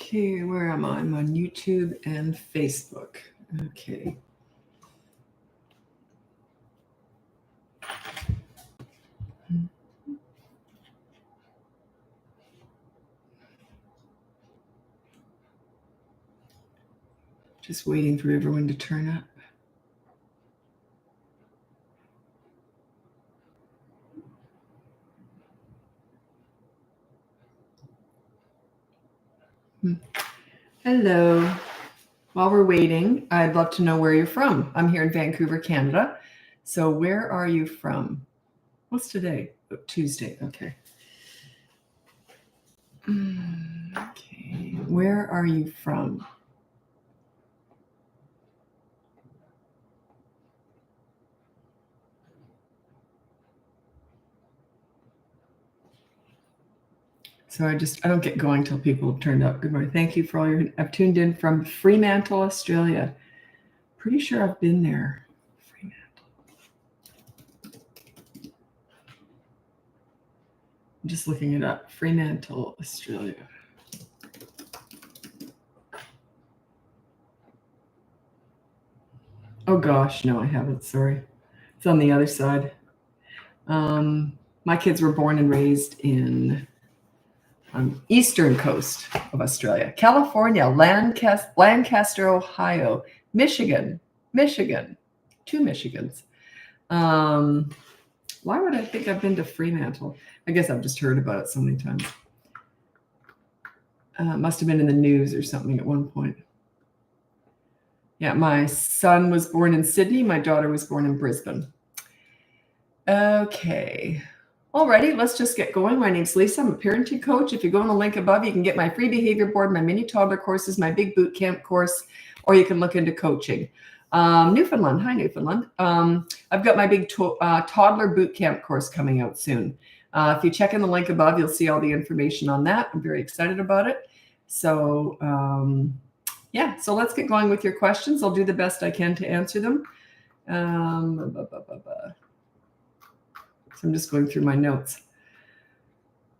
Okay, where am I? I'm on YouTube and Facebook. Okay. Just waiting for everyone to turn up. Hello. While we're waiting, I'd love to know where you're from. I'm here in Vancouver, Canada. So where are you from? What's today? Oh, Tuesday. Okay. Okay. Where are you from? So I don't get going till people have turned up. Good morning. Thank you for all your, I've tuned in from Fremantle, Australia. Pretty sure I've been there. Fremantle. I'm just looking it up. Fremantle, Australia. Oh gosh, no, I haven't. Sorry. It's on the other side. My kids were born and raised in eastern coast of Australia, California, Lancaster, Ohio, Michigan, two Michigans. Why would I think I've been to Fremantle? I guess I've just heard about it so many times. Must have been in the news or something at one point. Yeah, my son was born in Sydney. My daughter was born in Brisbane. Okay. Alrighty, let's just get going. My name's Lisa. I'm a parenting coach. If you go on the link above, you can get my free behavior board, my mini toddler courses, my big boot camp course, or you can look into coaching. Newfoundland. Hi, Newfoundland. I've got my big toddler boot camp course coming out soon. If you check in the link above, you'll see all the information on that. I'm very excited about it. So, yeah, so let's get going with your questions. I'll do the best I can to answer them. So I'm just going through my notes.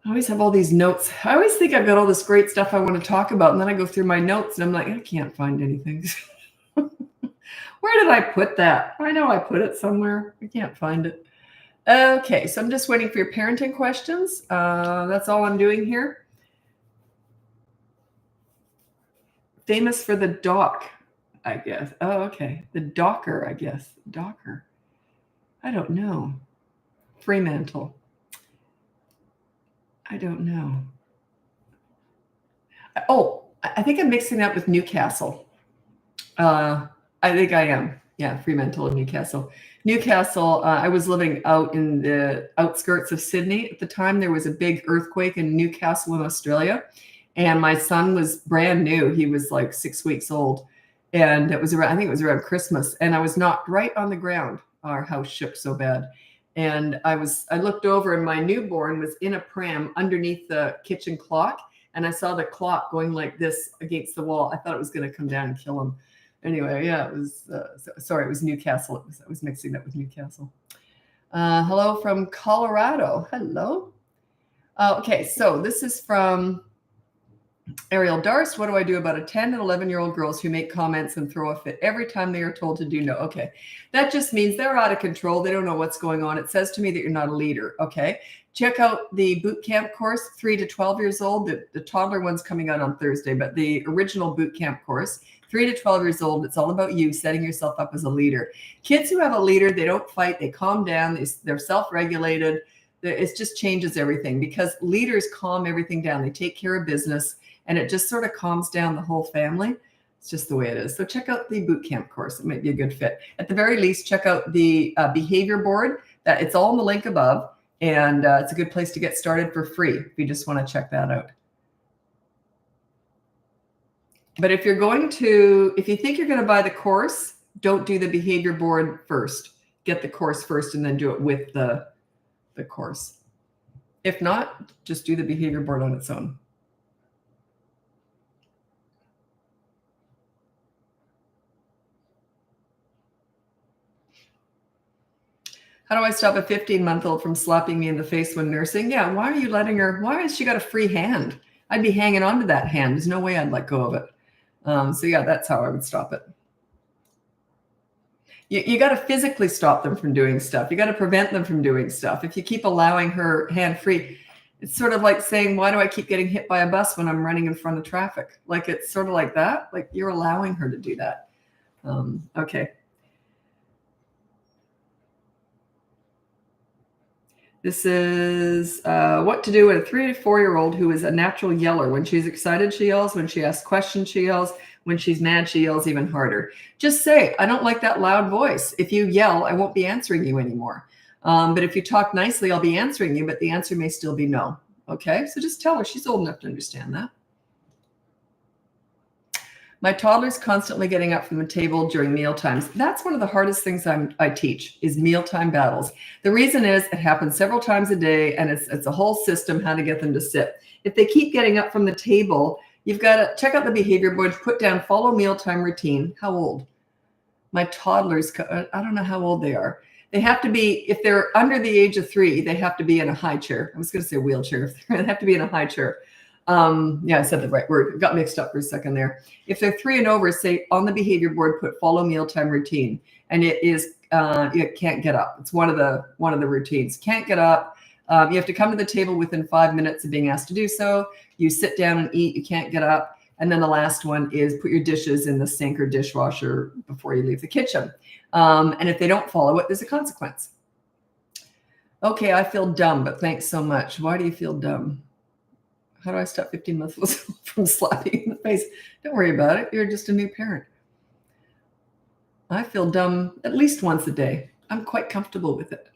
I always have all these notes. I always think I've got all this great stuff I want to talk about, and then I go through my notes, and I'm like, I can't find anything. Where did I put that? I know I put it somewhere. I can't find it. Okay, so I'm just waiting for your parenting questions. That's all I'm doing here. Famous for the dock, I guess. Oh, okay. The docker, I guess. Docker. I don't know. Fremantle. I don't know. Oh, I think I'm mixing up with Newcastle. I think I am. Yeah, Fremantle and Newcastle. Newcastle, I was living out in the outskirts of Sydney. At the time, there was a big earthquake in Newcastle in Australia. And my son was brand new. He was like 6 weeks old. And it was around, I think it was around Christmas. And I was knocked right on the ground. Our house shook so bad. And I looked over and my newborn was in a pram underneath the kitchen clock. And I saw the clock going like this against the wall. I thought it was going to come down and kill him. Anyway, yeah, it was, sorry, it was Newcastle. I was mixing up with Newcastle. Hello from Colorado. Hello. Okay, so this is from Ariel Darst. What do I do about a 10 and 11-year-old girls who make comments and throw a fit every time they are told to do no? Okay, that just means they're out of control. They don't know what's going on. It says to me that you're not a leader. Okay, check out the boot camp course, 3 to 12 years old. The toddler one's coming out on Thursday, but the original boot camp course, 3 to 12 years old, it's all about you setting yourself up as a leader. Kids who have a leader, they don't fight, they calm down, they're self-regulated. It just changes everything because leaders calm everything down. They take care of business. And it just sort of calms down the whole family. It's just the way it is. So check out the boot camp course. It might be a good fit. At the very least, check out the behavior board. It's all in the link above. And it's a good place to get started for free if you just want to check that out. But if you think you're going to buy the course, don't do the behavior board first. Get the course first and then do it with the course. If not, just do the behavior board on its own. How do I stop a 15-month-old from slapping me in the face when nursing? Yeah, why are you letting her? Why has she got a free hand? I'd be hanging on to that hand. There's no way I'd let go of it. So yeah, that's how I would stop it. You got to physically stop them from doing stuff. You got to prevent them from doing stuff. If you keep allowing her hand free, it's sort of like saying, why do I keep getting hit by a bus when I'm running in front of traffic? Like, it's sort of like that. Like, you're allowing her to do that. Okay. This is what to do with a 3 to 4-year-old who is a natural yeller. When she's excited, she yells. When she asks questions, she yells. When she's mad, she yells even harder. Just say, I don't like that loud voice. If you yell, I won't be answering you anymore. But if you talk nicely, I'll be answering you, but the answer may still be no. Okay, so just tell her. She's old enough to understand that. My toddler's constantly getting up from the table during meal times. That's one of the hardest things I teach is mealtime battles. The reason is it happens several times a day, and it's a whole system how to get them to sit. If they keep getting up from the table, you've got to check out the behavior board, put down follow mealtime routine. How old? My toddlers, I don't know how old they are. They have to be, if they're under the age of 3, they have to be in a high chair. I was going to say wheelchair. They have to be in a high chair. Yeah, I said the right word. Got mixed up for a second there. If they're 3 and over, say on the behavior board, put follow mealtime routine. And it is, you can't get up. It's one of the routines. Can't get up. You have to come to the table within 5 minutes of being asked to do so. You sit down and eat. You can't get up. And then the last one is put your dishes in the sink or dishwasher before you leave the kitchen. And if they don't follow it, there's a consequence. Okay, I feel dumb, but thanks so much. Why do you feel dumb? How do I stop 15-month-olds from slapping you in the face? Don't worry about it. You're just a new parent. I feel dumb at least once a day. I'm quite comfortable with it.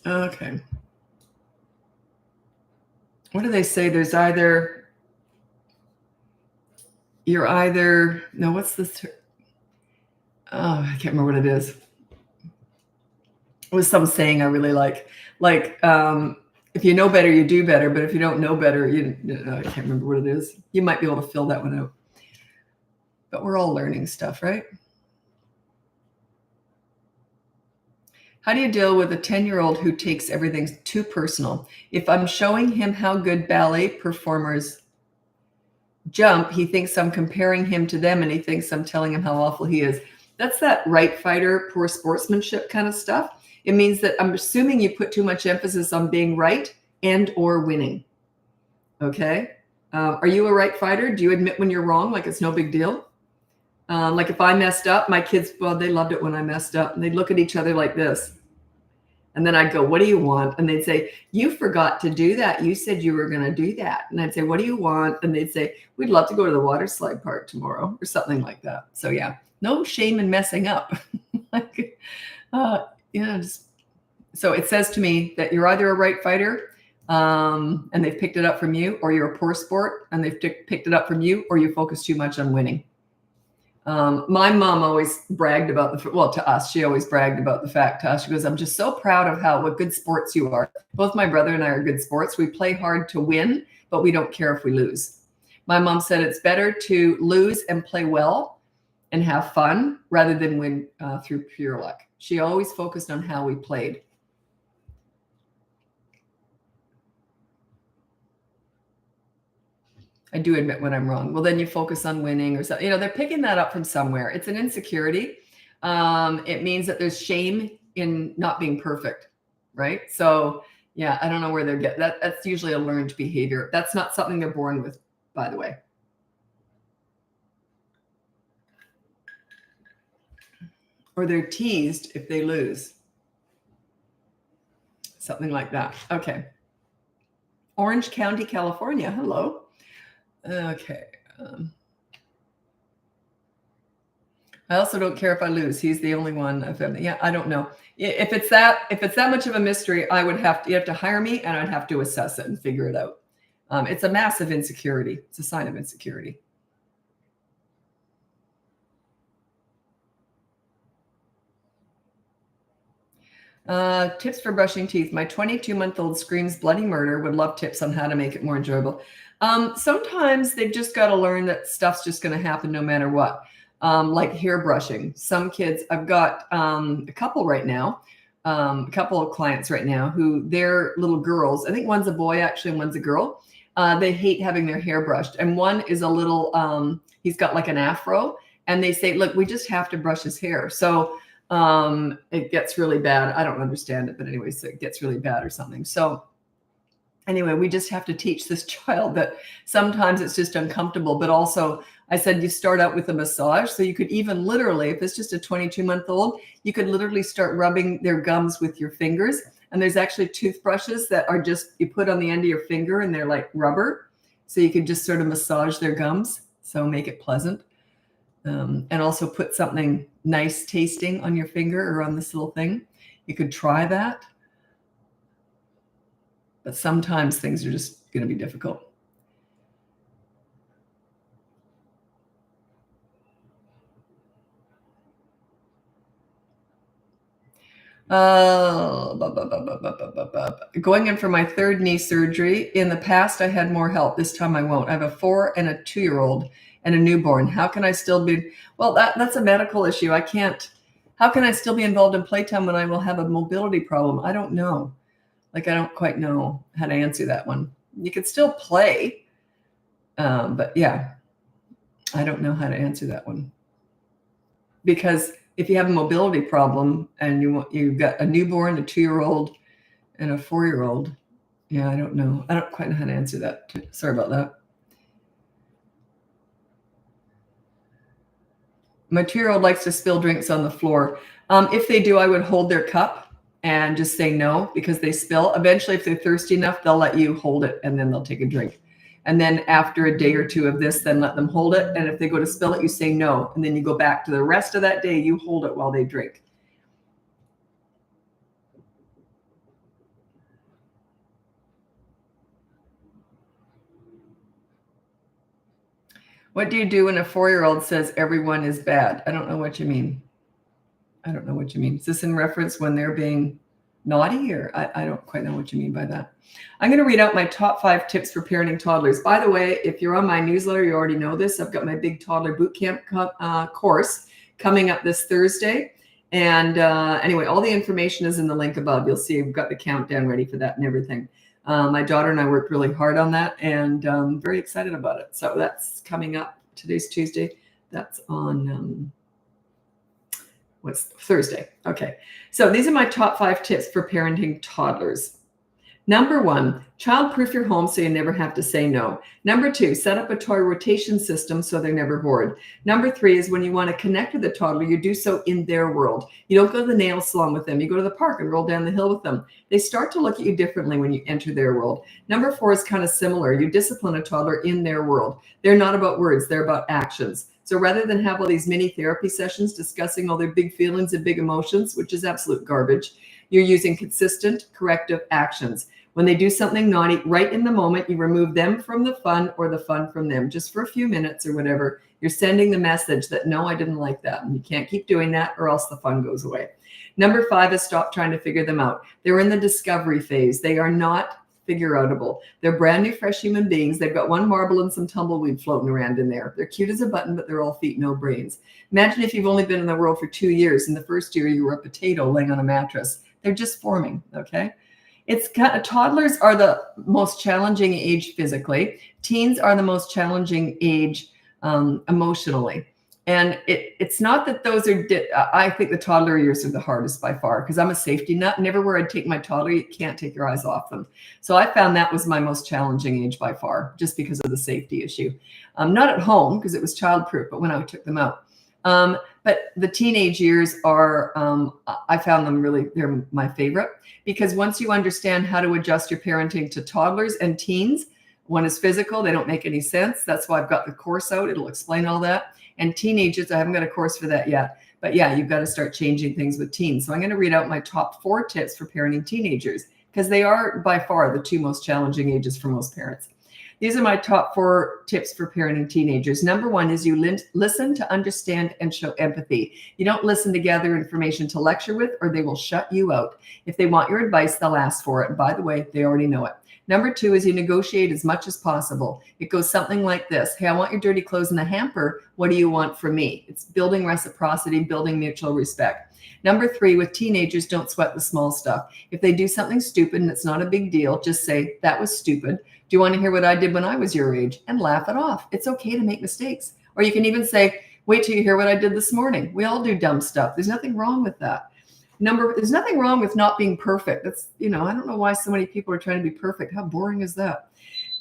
Okay. What do they say? There's either, you're either, no, what's this? Oh, I can't remember what it is. It was some saying I really like, if you know better, you do better. But if you don't know better, I can't remember what it is. You might be able to fill that one out. But we're all learning stuff, right? How do you deal with a 10-year-old who takes everything too personal? If I'm showing him how good ballet performers jump, he thinks I'm comparing him to them, and he thinks I'm telling him how awful he is. That's that right fighter, poor sportsmanship kind of stuff. It means that I'm assuming you put too much emphasis on being right and or winning. Okay? Are you a right fighter? Do you admit when you're wrong, like it's no big deal? Like if I messed up, my kids, well, they loved it when I messed up. And they'd look at each other like this. And then I'd go, what do you want? And they'd say, you forgot to do that. You said you were going to do that. And I'd say, what do you want? And they'd say, we'd love to go to the water slide park tomorrow or something like that. So yeah, no shame in messing up. So it says to me that you're either a right fighter and they've picked it up from you, or you're a poor sport and they've picked it up from you, or you focus too much on winning. My mom always bragged about to us, she always bragged about the fact to us. She goes, I'm just so proud of what good sports you are. Both my brother and I are good sports. We play hard to win, but we don't care if we lose. My mom said it's better to lose and play well and have fun rather than win through pure luck. She always focused on how we played. I do admit when I'm wrong. Well, then you focus on winning or something. They're picking that up from somewhere. It's an insecurity. It means that there's shame in not being perfect, right? So yeah, I don't know where they're getting that. That's usually a learned behavior. That's not something they're born with, by the way. Or they're teased if they lose. Something like that. Okay. Orange County, California. Hello. Okay. I also don't care if I lose. He's the only one I've ever, yeah, I don't know. If it's that much of a mystery, you have to hire me and I'd have to assess it and figure it out. It's a massive insecurity. It's a sign of insecurity. Tips for brushing teeth. My 22-month-old screams bloody murder. Would love tips on how to make it more enjoyable. Sometimes they've just got to learn that stuff's just going to happen no matter what. Like hair brushing. Some kids, I've got a couple right now. a couple of clients right now who their little girls, I think one's a boy actually and one's a girl. They hate having their hair brushed. And one is a little, he's got like an afro, and they say, look, we just have to brush his hair. So it gets really bad. I don't understand it, but anyway, so it gets really bad or something. So anyway, we just have to teach this child that sometimes it's just uncomfortable, but also I said, you start out with a massage. So you could even literally, if it's just a 22-month-old, you could literally start rubbing their gums with your fingers. And there's actually toothbrushes that are just, you put on the end of your finger and they're like rubber. So you could just sort of massage their gums. So make it pleasant. And also put something nice tasting on your finger or on this little thing. You could try that. But sometimes things are just going to be difficult. Going in for my third knee surgery. In the past, I had more help. This time I won't. I have a 4 and a 2-year-old and a newborn. How can I still be? Well, that's a medical issue. I can't. How can I still be involved in playtime when I will have a mobility problem? I don't know. Like, I don't quite know how to answer that one. You could still play. But yeah, I don't know how to answer that one. Because if you have a mobility problem and you've got a newborn, a 2-year-old, and a 4-year-old, yeah, I don't know. I don't quite know how to answer that. Sorry about that. My 2-year-old likes to spill drinks on the floor. If they do, I would hold their cup and just say no because they spill. Eventually, if they're thirsty enough, they'll let you hold it and then they'll take a drink. And then after a day or two of this, then let them hold it. And if they go to spill it, you say no. And then you go back to the rest of that day, you hold it while they drink. What do you do when a 4-year-old says everyone is bad? I don't know what you mean. I don't know what you mean. Is this in reference when they're being naughty, or I don't quite know what you mean by that. I'm going to read out my top 5 tips for parenting toddlers. By the way, if you're on my newsletter, you already know this. I've got my big toddler boot camp course coming up this Thursday. And anyway, all the information is in the link above. You'll see I've got the countdown ready for that and everything. My daughter and I worked really hard on that, and I'm very excited about it. So that's coming up. Today's Tuesday. That's on what's Thursday. Okay. So these are my top 5 tips for parenting toddlers. Number 1, child-proof your home so you never have to say no. Number 2, set up a toy rotation system so they're never bored. Number 3 is when you want to connect with the toddler, you do so in their world. You don't go to the nail salon with them. You go to the park and roll down the hill with them. They start to look at you differently when you enter their world. Number 4 is kind of similar. You discipline a toddler in their world. They're not about words. They're about actions. So rather than have all these mini therapy sessions discussing all their big feelings and big emotions, which is absolute garbage, you're using consistent corrective actions. When they do something naughty, right in the moment, you remove them from the fun or the fun from them, just for a few minutes or whatever. You're sending the message that, no, I didn't like that. And you can't keep doing that or else the fun goes away. Number 5 is stop trying to figure them out. They're in the discovery phase. They are not figure-outable. They're brand new, fresh human beings. They've got one marble and some tumbleweed floating around in there. They're cute as a button, but they're all feet, no brains. Imagine if you've only been in the world for 2 years. In the first year, you were a potato laying on a mattress. They're just forming, okay? It's kind of, toddlers are the most challenging age physically. Teens are the most challenging age emotionally. And it's not that those are, I think the toddler years are the hardest by far because I'm a safety nut. And everywhere I'd take my toddler, you can't take your eyes off them. So I found that was my most challenging age by far, just because of the safety issue. Not at home because it was childproof, but when I took them out. But the teenage years are, I found them really, they're my favorite because once you understand how to adjust your parenting to toddlers and teens, one is physical, they don't make any sense. That's why I've got the course out. It'll explain all that. And teenagers, I haven't got a course for that yet. But yeah, you've got to start changing things with teens. So I'm going to read out my top 4 tips for parenting teenagers because they are by far the 2 most challenging ages for most parents. These are my top 4 tips for parenting teenagers. Number 1 is you listen to understand and show empathy. You don't listen to gather information to lecture with, or they will shut you out. If they want your advice, they'll ask for it. And by the way, they already know it. Number 2 is you negotiate as much as possible. It goes something like this. Hey, I want your dirty clothes in the hamper. What do you want from me? It's building reciprocity, building mutual respect. Number 3, with teenagers, don't sweat the small stuff. If they do something stupid and it's not a big deal, just say, that was stupid. Do you want to hear what I did when I was your age? And laugh it off. It's okay to make mistakes. Or you can even say, wait till you hear what I did this morning. We all do dumb stuff. There's nothing wrong with that. There's nothing wrong with not being perfect. That's, I don't know why so many people are trying to be perfect. How boring is that?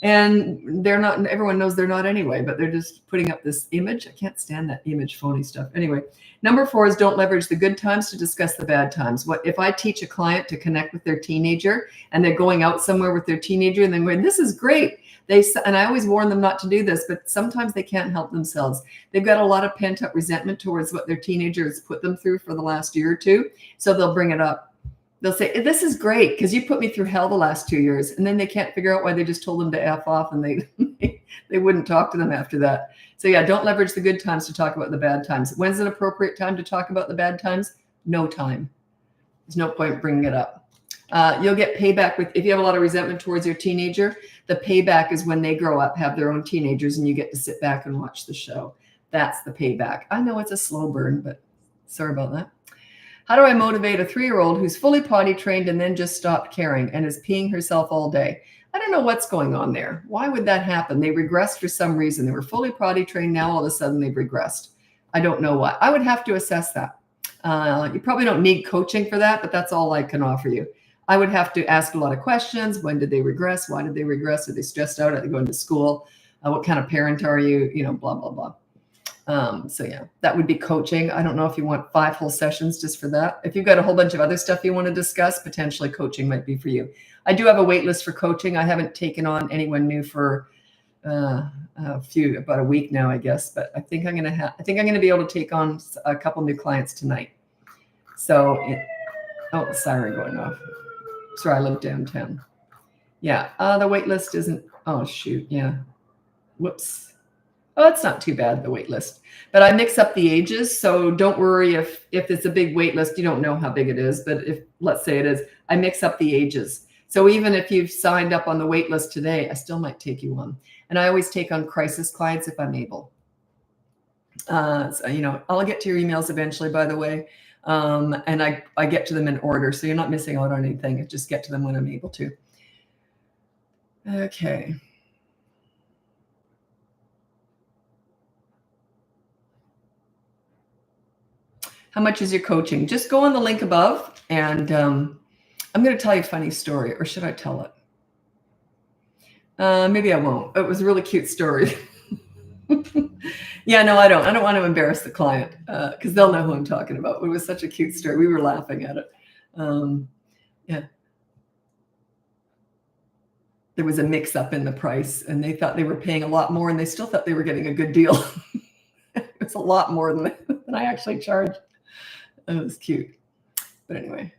And they're not, everyone knows they're not anyway, but they're just putting up this image. I can't stand that image phony stuff. Anyway, number 4 is don't leverage the good times to discuss the bad times. What if I teach a client to connect with their teenager and they're going out somewhere with their teenager and they're going, this is great. And I always warn them not to do this, but sometimes they can't help themselves. They've got a lot of pent up resentment towards what their teenager has put them through for the last year or two. So they'll bring it up. They'll say, this is great because you put me through hell the last 2 years. And then they can't figure out why they just told them to F off and they wouldn't talk to them after that. So yeah, don't leverage the good times to talk about the bad times. When's an appropriate time to talk about the bad times? No time. There's no point bringing it up. You'll get payback if you have a lot of resentment towards your teenager. The payback is when they grow up, have their own teenagers, and you get to sit back and watch the show. That's the payback. I know it's a slow burn, but sorry about that. How do I motivate a 3-year-old who's fully potty trained and then just stopped caring and is peeing herself all day? I don't know what's going on there. Why would that happen? They regressed for some reason. They were fully potty trained. Now all of a sudden they've regressed. I don't know why. I would have to assess that. You probably don't need coaching for that, but that's all I can offer you. I would have to ask a lot of questions. When did they regress? Why did they regress? Are they stressed out? Are they going to school? What kind of parent are you? Blah, blah, blah. So yeah, that would be coaching. I don't know if you want 5 whole sessions just for that. If you've got a whole bunch of other stuff you want to discuss, potentially coaching might be for you. I do have a wait list for coaching. I haven't taken on anyone new for about a week now, I guess, but I think I'm going to be able to take on a couple new clients tonight. So, the siren going off. Sorry, I live downtown. Yeah, the wait list isn't, oh shoot, yeah. Whoops. Oh, it's not too bad, the wait list. But I mix up the ages, so don't worry if it's a big wait list, you don't know how big it is, but if, let's say it is, I mix up the ages. So even if you've signed up on the wait list today, I still might take you on. And I always take on crisis clients if I'm able. So, I'll get to your emails eventually, by the way. And I get to them in order, so you're not missing out on anything. I just get to them when I'm able to. Okay. How much is your coaching? Just go on the link above, and I'm going to tell you a funny story, or should I tell it? Maybe I won't. It was a really cute story. Yeah, no, I don't. I don't want to embarrass the client because they'll know who I'm talking about. It was such a cute story. We were laughing at it. Yeah. There was a mix-up in the price, and they thought they were paying a lot more, and they still thought they were getting a good deal. It's a lot more than I actually charged. It was cute. But anyway.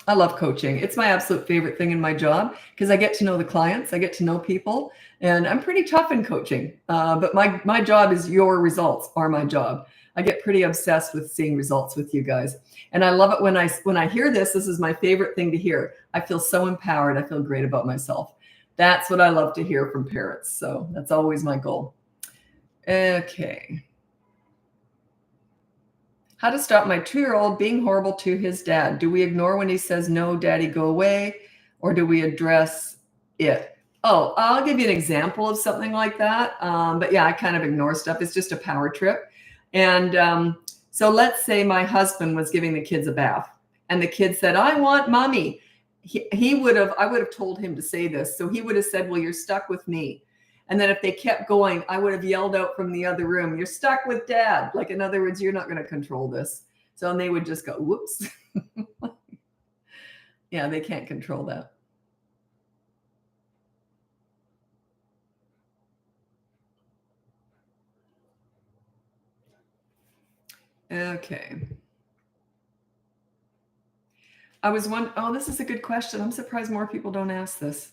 I love coaching. It's my absolute favorite thing in my job because I get to know the clients. I get to know people, and I'm pretty tough in coaching. But my job is your results are my job. I get pretty obsessed with seeing results with you guys. And I love it when I hear this. This is my favorite thing to hear. I feel so empowered. I feel great about myself. That's what I love to hear from parents. So that's always my goal. Okay. How to stop my 2-year-old being horrible to his dad. Do we ignore when he says, no, daddy, go away? Or do we address it? Oh, I'll give you an example of something like that. But yeah, I kind of ignore stuff. It's just a power trip. And so let's say my husband was giving the kids a bath and the kid said, I want mommy. I would have told him to say this. So he would have said, well, you're stuck with me. And then if they kept going, I would have yelled out from the other room, you're stuck with dad. Like, in other words, you're not going to control this. So, and they would just go, whoops. Yeah, they can't control that. Okay. This is a good question. I'm surprised more people don't ask this.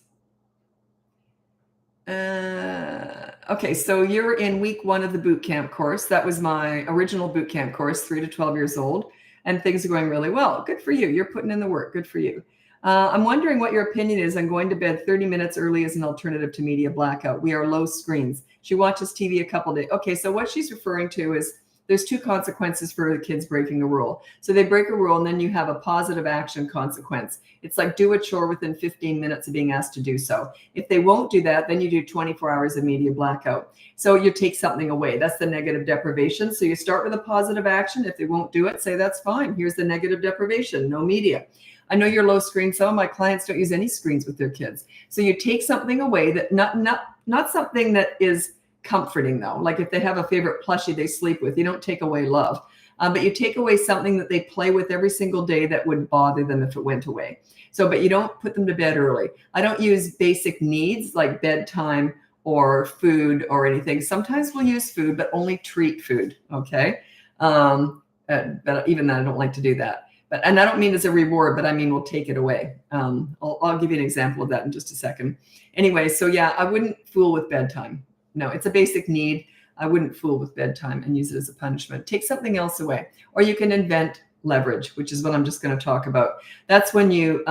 Okay, so you're in week 1 of the boot camp course. That was my original boot camp course, 3 to 12 years old, and things are going really well. Good for you. You're putting in the work. Good for you. I'm wondering what your opinion is on going to bed 30 minutes early as an alternative to media blackout. We are low screens. She watches TV a couple days. Okay, so what she's referring to is there's two consequences for the kids breaking a rule. So they break a rule and then you have a positive action consequence. It's like do a chore within 15 minutes of being asked to do so. If they won't do that, then you do 24 hours of media blackout. So you take something away. That's the negative deprivation. So you start with a positive action. If they won't do it, say that's fine. Here's the negative deprivation, no media. I know you're low screen. Some of my clients don't use any screens with their kids. So you take something away that not something that is comforting though. Like if they have a favorite plushie they sleep with, you don't take away love, but you take away something that they play with every single day that would bother them if it went away. So, but you don't put them to bed early. I don't use basic needs like bedtime or food or anything. Sometimes we'll use food, but only treat food. Okay. But even that, I don't like to do that. And I don't mean as a reward, but I mean, we'll take it away. I'll give you an example of that in just a second. Anyway, so yeah, I wouldn't fool with bedtime. No, it's a basic need. I wouldn't fool with bedtime and use it as a punishment. Take something else away. Or you can invent leverage, which is what I'm just going to talk about. That's when you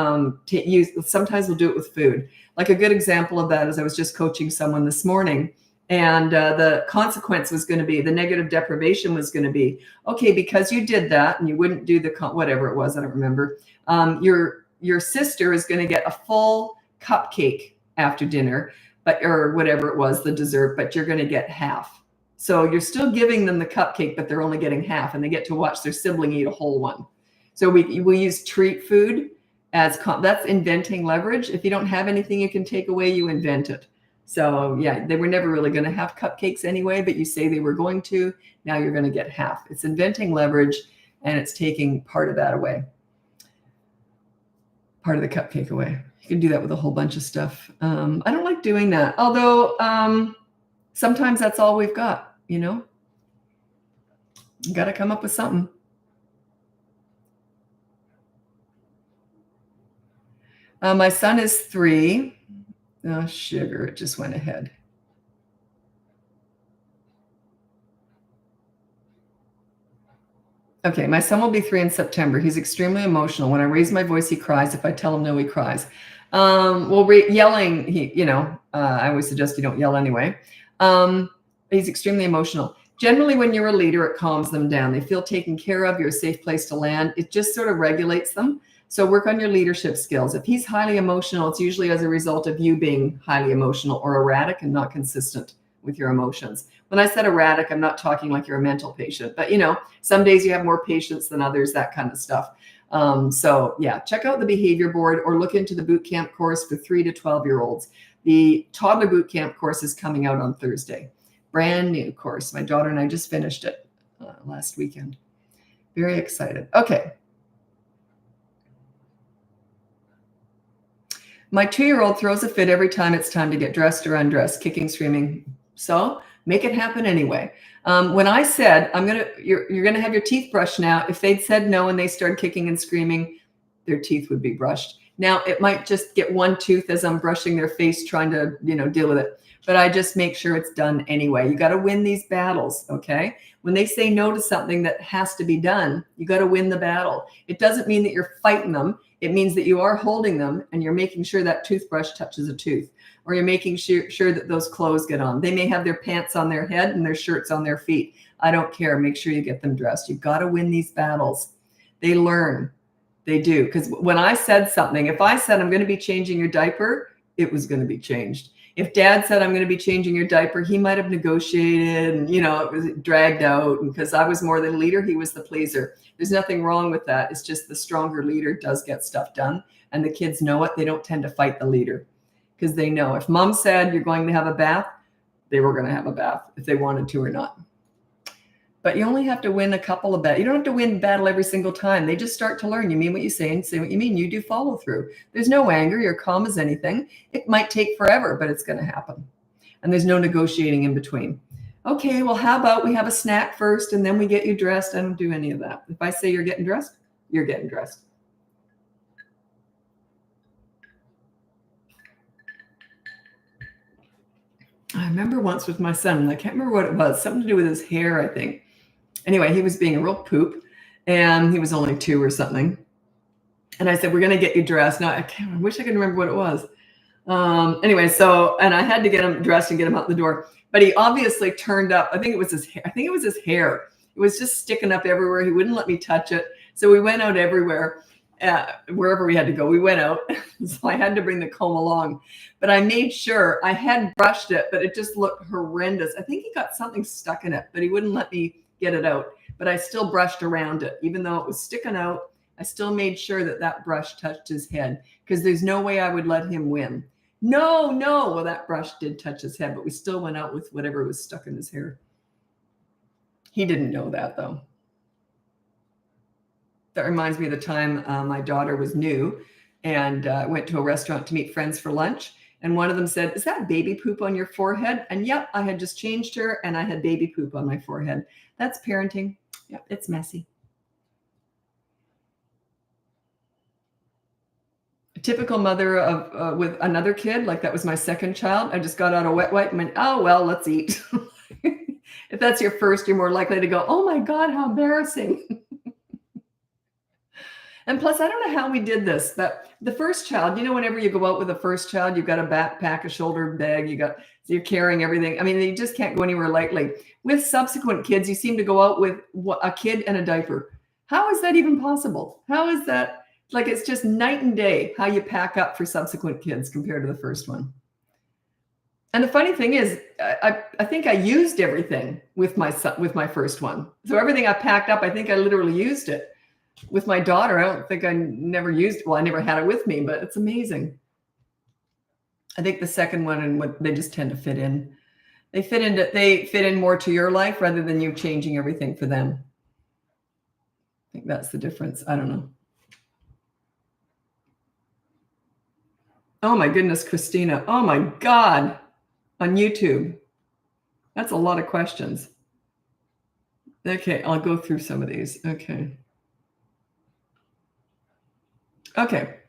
sometimes we'll do it with food. Like a good example of that is I was just coaching someone this morning, and the consequence was going to be, the negative deprivation was going to be, okay, because you did that and you wouldn't do the, whatever it was, I don't remember, your sister is going to get a full cupcake after dinner, or whatever it was, the dessert, but you're going to get half. So you're still giving them the cupcake, but they're only getting half, and they get to watch their sibling eat a whole one. So we use treat food as, that's inventing leverage. If you don't have anything you can take away, you invent it. So yeah, they were never really going to have cupcakes anyway, but you say they were going to, now you're going to get half. It's inventing leverage, and it's taking part of that away. Part of the cupcake away. You can do that with a whole bunch of stuff. I don't like doing that. Although sometimes that's all we've got, you know. You got to come up with something. My son is 3. Oh, sugar, it just went ahead. Okay, my son will be 3 in September. He's extremely emotional. When I raise my voice, he cries. If I tell him no, he cries. Well, yelling, I always suggest you don't yell anyway. He's extremely emotional. Generally, when you're a leader, it calms them down. They feel taken care of. You're a safe place to land. It just sort of regulates them. So work on your leadership skills. If he's highly emotional, it's usually as a result of you being highly emotional or erratic and not consistent with your emotions. When I said erratic, I'm not talking like you're a mental patient, but some days you have more patience than others, that kind of stuff. So yeah, check out the behavior board or look into the boot camp course for 3 to 12-year-olds. The toddler boot camp course is coming out on Thursday. Brand new course. My daughter and I just finished it last weekend. Very excited. Okay. My 2-year-old throws a fit every time it's time to get dressed or undressed, kicking, screaming. So make it happen anyway. When I said, you're going to have your teeth brushed now, if they'd said no and they started kicking and screaming, their teeth would be brushed. Now it might just get one tooth as I'm brushing their face, trying to, deal with it. But I just make sure it's done anyway. You got to win these battles. Okay. When they say no to something that has to be done, you got to win the battle. It doesn't mean that you're fighting them. It means that you are holding them and you're making sure that toothbrush touches a tooth, or you're making sure that those clothes get on. They may have their pants on their head and their shirts on their feet. I don't care. Make sure you get them dressed. You've got to win these battles. They learn. They do. Because when I said something, if I said I'm going to be changing your diaper, it was going to be changed. If Dad said I'm going to be changing your diaper, he might have negotiated and, it was dragged out. And because I was more the leader, he was the pleaser. There's nothing wrong with that. It's just the stronger leader does get stuff done. And the kids know it. They don't tend to fight the leader because they know if Mom said you're going to have a bath, they were going to have a bath if they wanted to or not. But you only have to win a couple of battles. You don't have to win battle every single time. They just start to learn. You mean what you say and say what you mean. You do follow through. There's no anger. You're calm as anything. It might take forever, but it's going to happen. And there's no negotiating in between. Okay, well, how about we have a snack first and then we get you dressed? I don't do any of that. If I say you're getting dressed, you're getting dressed. I remember once with my son, and I can't remember what it was, something to do with his hair, I think. Anyway, he was being a real poop, and he was only 2 or something. And I said, we're going to get you dressed. Now, I wish I could remember what it was. Anyway, and I had to get him dressed and get him out the door. But he obviously turned up. I think it was his hair. It was just sticking up everywhere. He wouldn't let me touch it. So we went out everywhere. Wherever we had to go, we went out. So I had to bring the comb along. But I made sure I had brushed it, but it just looked horrendous. I think he got something stuck in it, but he wouldn't let me get it out. But I still brushed around it. Even though it was sticking out, I still made sure that brush touched his head, because there's no way I would let him win. No. Well, that brush did touch his head, but we still went out with whatever was stuck in his hair. He didn't know that, though. That reminds me of the time my daughter was new and went to a restaurant to meet friends for lunch. And one of them said, "Is that baby poop on your forehead?" And yep, I had just changed her and I had baby poop on my forehead. That's parenting. Yep, it's messy. A typical mother of with another kid, like that was my second child. I just got out a wet wipe and went, "Oh, well, let's eat." If that's your first, you're more likely to go, "Oh my God, how embarrassing." And plus, I don't know how we did this. That the first child, whenever you go out with a first child, you've got a backpack, a shoulder bag, so you're carrying everything. I mean, you just can't go anywhere lightly. With subsequent kids, you seem to go out with a kid and a diaper. How is that even possible? How is that? Like, it's just night and day how you pack up for subsequent kids compared to the first one. And the funny thing is, I think I used everything with my first one. So everything I packed up, I think I literally used it. With my daughter, I don't think I never used it. Well, I never had it with me, but it's amazing. I think the second one, and they just tend to fit in. They fit in more to your life rather than you changing everything for them. I think that's the difference. I don't know. Oh my goodness, Christina. Oh my God. On YouTube. That's a lot of questions. Okay, I'll go through some of these. Okay. Okay.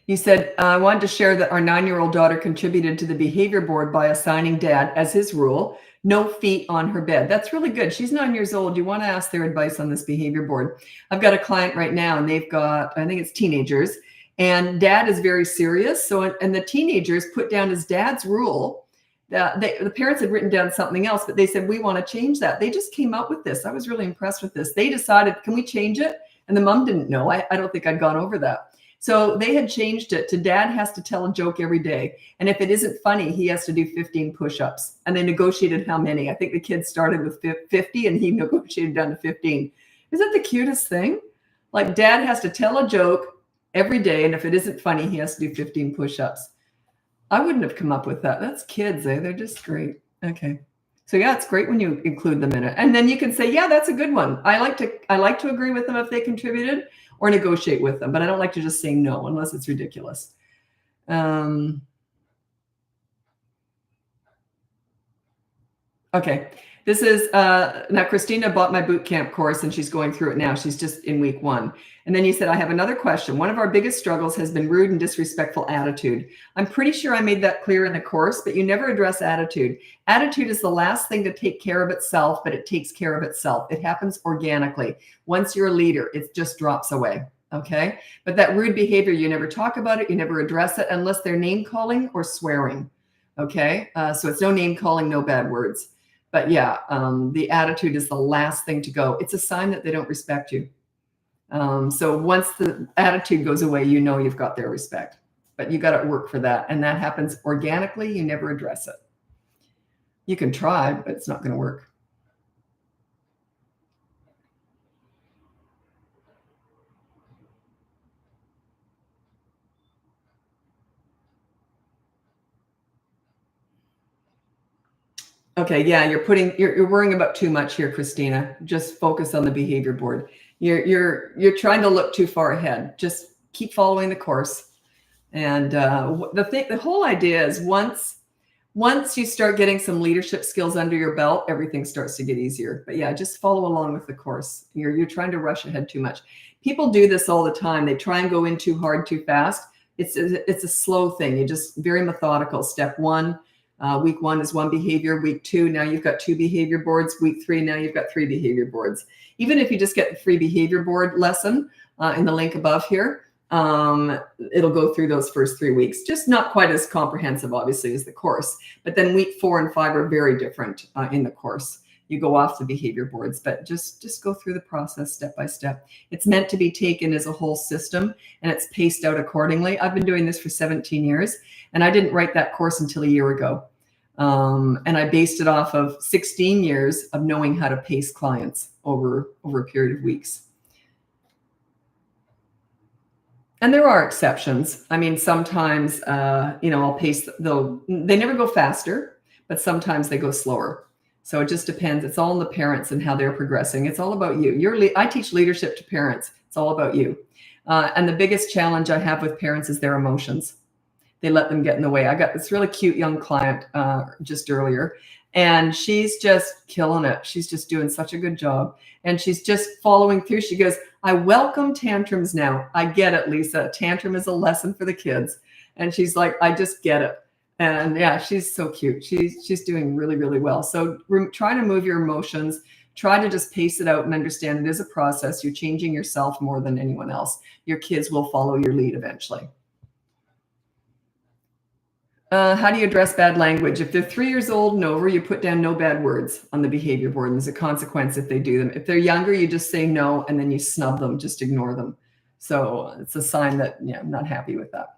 You said, I wanted to share that our 9-year-old daughter contributed to the behavior board by assigning dad as his rule, no feet on her bed. That's really good. She's 9 years old. You want to ask their advice on this behavior board. I've got a client right now, and they've got, I think it's teenagers, and dad is very serious. So, and the teenagers put down as dad's rule. The parents had written down something else, but they said, we want to change that. They just came up with this. I was really impressed with this. They decided, can we change it? And the mom didn't know. I don't think I'd gone over that. So they had changed it to dad has to tell a joke every day. And if it isn't funny, he has to do 15 push-ups. And they negotiated how many. I think the kid started with 50 and he negotiated down to 15. Isn't that the cutest thing? Like, dad has to tell a joke every day. And if it isn't funny, he has to do 15 push-ups. I wouldn't have come up with that. That's kids, eh? They're just great. Okay. So yeah, it's great when you include them in it. And then you can say, yeah, that's a good one. I like to agree with them if they contributed, or negotiate with them, but I don't like to just say no unless it's ridiculous. Okay. This is, now Christina bought my boot camp course and she's going through it now. She's just in week 1. And then you said, I have another question. One of our biggest struggles has been rude and disrespectful attitude. I'm pretty sure I made that clear in the course, but you never address attitude. Attitude is the last thing to take care of itself, but it takes care of itself. It happens organically. Once you're a leader, it just drops away. Okay. But that rude behavior, you never talk about it. You never address it unless they're name calling or swearing. Okay. So it's no name calling, no bad words. But yeah, the attitude is the last thing to go. It's a sign that they don't respect you. So once the attitude goes away, you know you've got their respect. But you got to work for that. And that happens organically. You never address it. You can try, but it's not going to work. Okay, yeah, you're worrying about too much here, Christina. Just focus on the behavior board. You're trying to look too far ahead. Just keep following the course. And the whole idea is once you start getting some leadership skills under your belt, everything starts to get easier. But yeah, just follow along with the course. You're trying to rush ahead too much. People do this all the time. They try and go in too hard, too fast. It's a slow thing. You just very methodical. Step one, week 1 is 1 behavior. Week 2, now you've got 2 behavior boards. Week 3, now you've got 3 behavior boards. Even if you just get the free behavior board lesson in the link above here, it'll go through those first 3 weeks. Just not quite as comprehensive, obviously, as the course. But then week 4 and 5 are very different in the course. You go off the behavior boards, but just go through the process step by step. It's meant to be taken as a whole system, and it's paced out accordingly. I've been doing this for 17 years, and I didn't write that course until a year ago. And I based it off of 16 years of knowing how to pace clients over a period of weeks. And there are exceptions. I mean, sometimes, I'll pace, they never go faster, but sometimes they go slower. So it just depends. It's all on the parents and how they're progressing. It's all about you. I teach leadership to parents. It's all about you. And the biggest challenge I have with parents is their emotions. They let them get in the way. I got this really cute young client just earlier, and she's just killing it. She's just doing such a good job. And she's just following through. She goes, I welcome tantrums now. I get it, Lisa. Tantrum is a lesson for the kids. And she's like, I just get it. And yeah, she's so cute. She's doing really, really well. So try to move your emotions. Try to just pace it out and understand it is a process. You're changing yourself more than anyone else. Your kids will follow your lead eventually. How do you address bad language? If they're 3 years old and over, you put down no bad words on the behavior board, and there's a consequence if they do them. If they're younger, you just say no, and then you snub them, just ignore them. So it's a sign that, I'm not happy with that.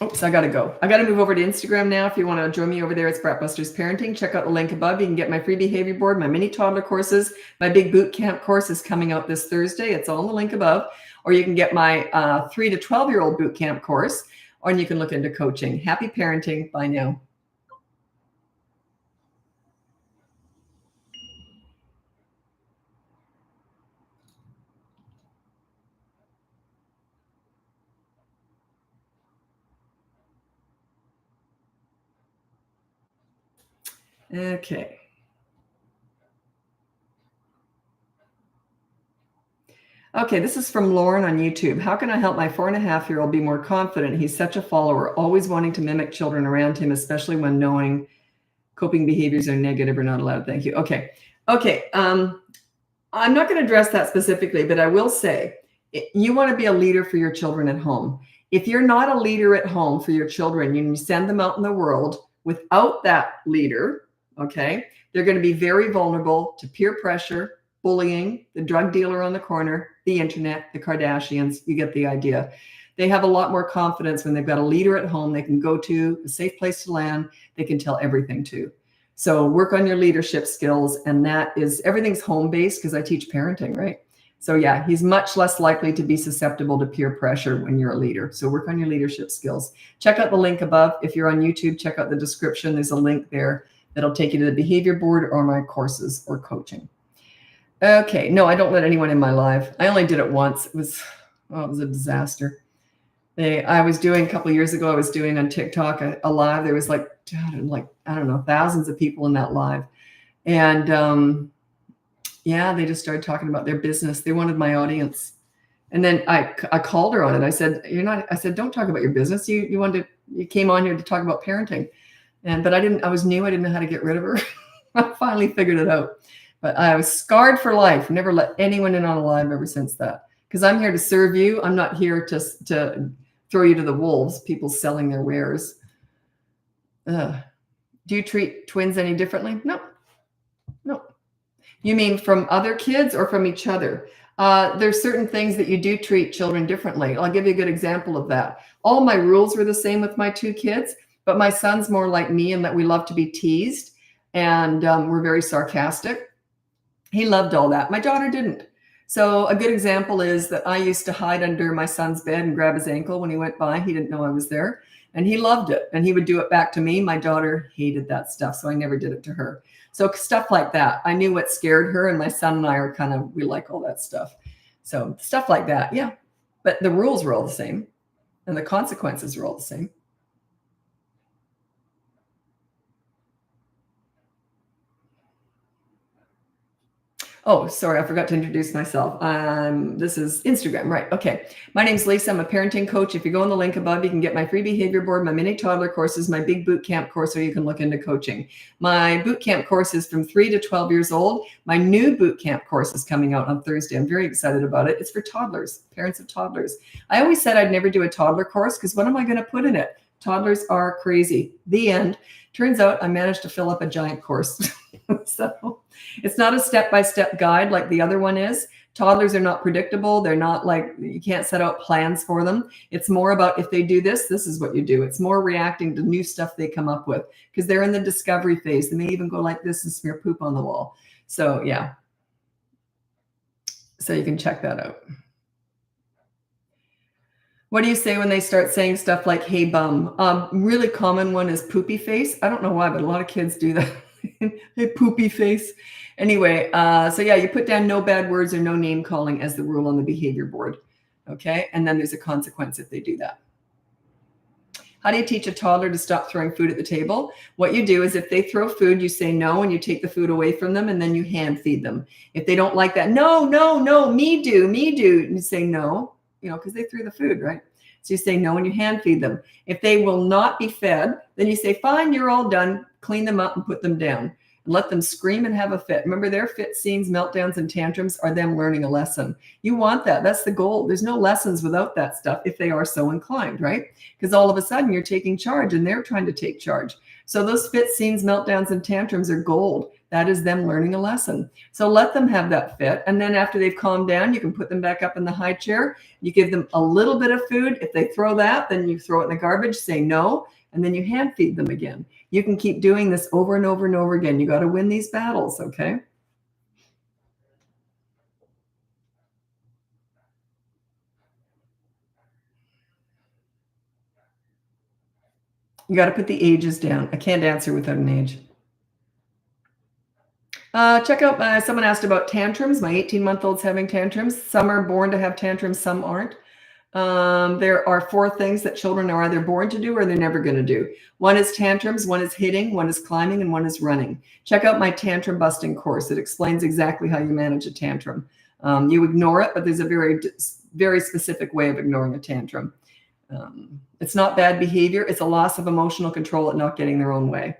Oops, I got to go. I got to move over to Instagram now. If you want to join me over there, it's BratBusters Parenting. Check out the link above. You can get my free behavior board, my mini toddler courses. My big boot camp course is coming out this Thursday. It's all in the link above. Or you can get my 3 to 12-year-old boot camp course, or you can look into coaching. Happy parenting. Bye now. Okay. Okay, this is from Lauren on YouTube. How can I help my 4.5-year-old be more confident? He's such a follower, always wanting to mimic children around him, especially when knowing coping behaviors are negative or not allowed. Thank you. Okay. I'm not going to address that specifically, but I will say you want to be a leader for your children at home. If you're not a leader at home for your children, you send them out in the world without that leader, okay, they're going to be very vulnerable to peer pressure, bullying, the drug dealer on the corner, the internet, the Kardashians. You get the idea. They have a lot more confidence when they've got a leader at home they can go to, a safe place to land, they can tell everything to. So work on your leadership skills, and that is, everything's home-based because I teach parenting, right? So yeah, he's much less likely to be susceptible to peer pressure when you're a leader. So work on your leadership skills. Check out the link above. If you're on YouTube, check out the description. There's a link there that'll take you to the behavior board or my courses or coaching. Okay, no, I don't let anyone in my live. I only did it once. It was a disaster. I was doing a couple of years ago, I was doing on TikTok a live. There was I don't know, thousands of people in that live. And they just started talking about their business. They wanted my audience. And then I called her on it. I said, don't talk about your business. You came on here to talk about parenting. But I was new. I didn't know how to get rid of her. I finally figured it out. But I was scarred for life. Never let anyone in on a live ever since that. Because I'm here to serve you. I'm not here to throw you to the wolves, people selling their wares. Do you treat twins any differently? No. You mean from other kids or from each other? There's certain things that you do treat children differently. I'll give you a good example of that. All my rules were the same with my 2 kids, but my son's more like me in that we love to be teased, and we're very sarcastic. He loved all that. My daughter didn't. So a good example is that I used to hide under my son's bed and grab his ankle when he went by. He didn't know I was there, and he loved it. And he would do it back to me. My daughter hated that stuff, so I never did it to her. So stuff like that. I knew what scared her, and my son and I are we like all that stuff. So stuff like that, yeah. But the rules were all the same, and the consequences were all the same. Oh, sorry, I forgot to introduce myself. This is Instagram, right? Okay. My name's Lisa. I'm a parenting coach. If you go on the link above, you can get my free behavior board, my mini toddler courses, my big boot camp course, or you can look into coaching. My boot camp course is from 3 to 12 years old. My new boot camp course is coming out on Thursday. I'm very excited about it. It's for toddlers, parents of toddlers. I always said I'd never do a toddler course because what am I going to put in it? Toddlers are crazy. The end. Turns out I managed to fill up a giant course. So it's not a step-by-step guide like the other one is. Toddlers are not predictable. They're not like, you can't set out plans for them. It's more about if they do this, this is what you do. It's more reacting to new stuff they come up with because they're in the discovery phase. They may even go like this and smear poop on the wall. So yeah. So you can check that out. What do you say when they start saying stuff like, hey, bum? Really common one is poopy face. I don't know why, but a lot of kids do that. Hey, poopy face. Anyway, so yeah, you put down no bad words or no name calling as the rule on the behavior board. Okay. And then there's a consequence if they do that. How do you teach a toddler to stop throwing food at the table? What you do is if they throw food, you say no, and you take the food away from them, and then you hand feed them. If they don't like that, no, me do. And you say no, because they threw the food, right? So you say no and you hand feed them. If they will not be fed, then you say, fine, you're all done. Clean them up and put them down. And let them scream and have a fit. Remember, their fit scenes, meltdowns, and tantrums are them learning a lesson. You want that. That's the goal. There's no lessons without that stuff if they are so inclined, right? Because all of a sudden you're taking charge and they're trying to take charge. So those fit scenes, meltdowns, and tantrums are gold. That is them learning a lesson. So let them have that fit. And then after they've calmed down, you can put them back up in the high chair. You give them a little bit of food. If they throw that, then you throw it in the garbage, say no, and then you hand feed them again. You can keep doing this over and over and over again. You got to win these battles, okay? You got to put the ages down. I can't answer without an age. Check out, someone asked about tantrums. My 18-month-old's having tantrums. Some are born to have tantrums, some aren't. There are 4 things that children are either born to do or they're never going to do. One is tantrums, one is hitting, one is climbing, and one is running. Check out my tantrum busting course. It explains exactly how you manage a tantrum. You ignore it, but there's a very, very specific way of ignoring a tantrum. It's not bad behavior. It's a loss of emotional control at not getting their own way.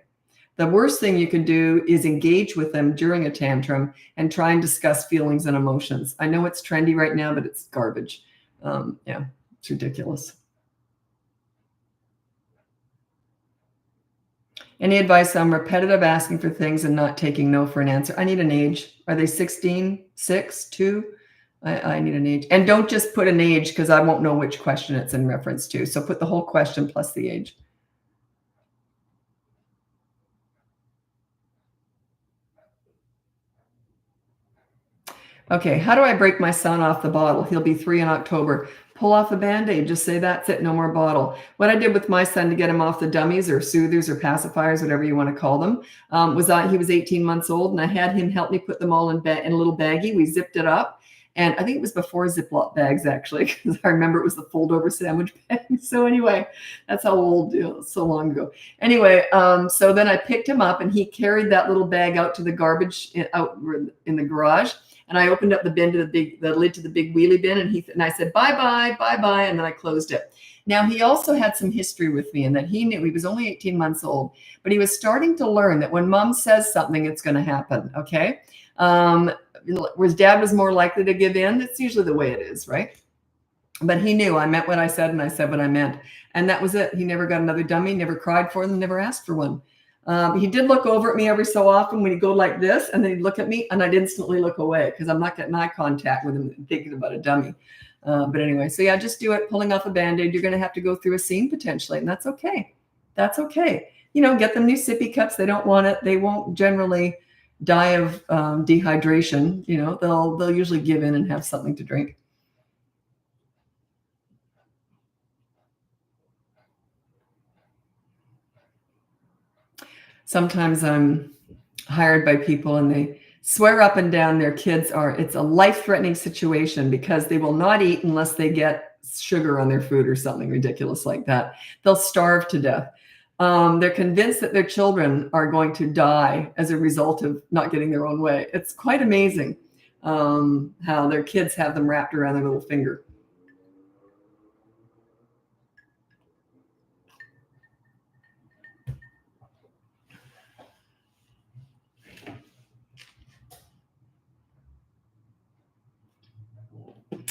The worst thing you can do is engage with them during a tantrum and try and discuss feelings and emotions. I know it's trendy right now, but it's garbage. Yeah, it's ridiculous. Any advice on repetitive asking for things and not taking no for an answer? I need an age. Are they 16, 6, 2? I need an age. And don't just put an age because I won't know which question it's in reference to. So put the whole question plus the age. Okay, how do I break my son off the bottle? He'll be 3 in October. Pull off a Band-Aid. Just say that's it, no more bottle. What I did with my son to get him off the dummies or soothers or pacifiers, whatever you want to call them, he was 18 months old, and I had him help me put them all in a little baggie. We zipped it up. And I think it was before Ziploc bags, actually, because I remember it was the fold-over sandwich bag. So anyway, that's how old, so long ago. Anyway, so then I picked him up, and he carried that little bag out to the garbage out in the garage. And I opened up the bin to the lid to the big wheelie bin, and I said, bye, and then I closed it. Now, he also had some history with me in that he knew he was only 18 months old, but he was starting to learn that when mom says something, it's going to happen, okay? Whereas dad was more likely to give in. That's usually the way it is, right? But he knew I meant what I said, and I said what I meant. And that was it. He never got another dummy, never cried for them, never asked for one. He did look over at me every so often when he'd go like this, and then he'd look at me, and I'd instantly look away because I'm not getting eye contact with him thinking about a dummy. But anyway, so yeah, just do it. Pulling off a Band-Aid. You're going to have to go through a scene potentially, and that's okay. That's okay. Get them new sippy cups. They don't want it. They won't generally die of dehydration. They'll usually give in and have something to drink. Sometimes I'm hired by people and they swear up and down their kids it's a life-threatening situation because they will not eat unless they get sugar on their food or something ridiculous like that. They'll starve to death. They're convinced that their children are going to die as a result of not getting their own way. It's quite amazing. how their kids have them wrapped around their little finger.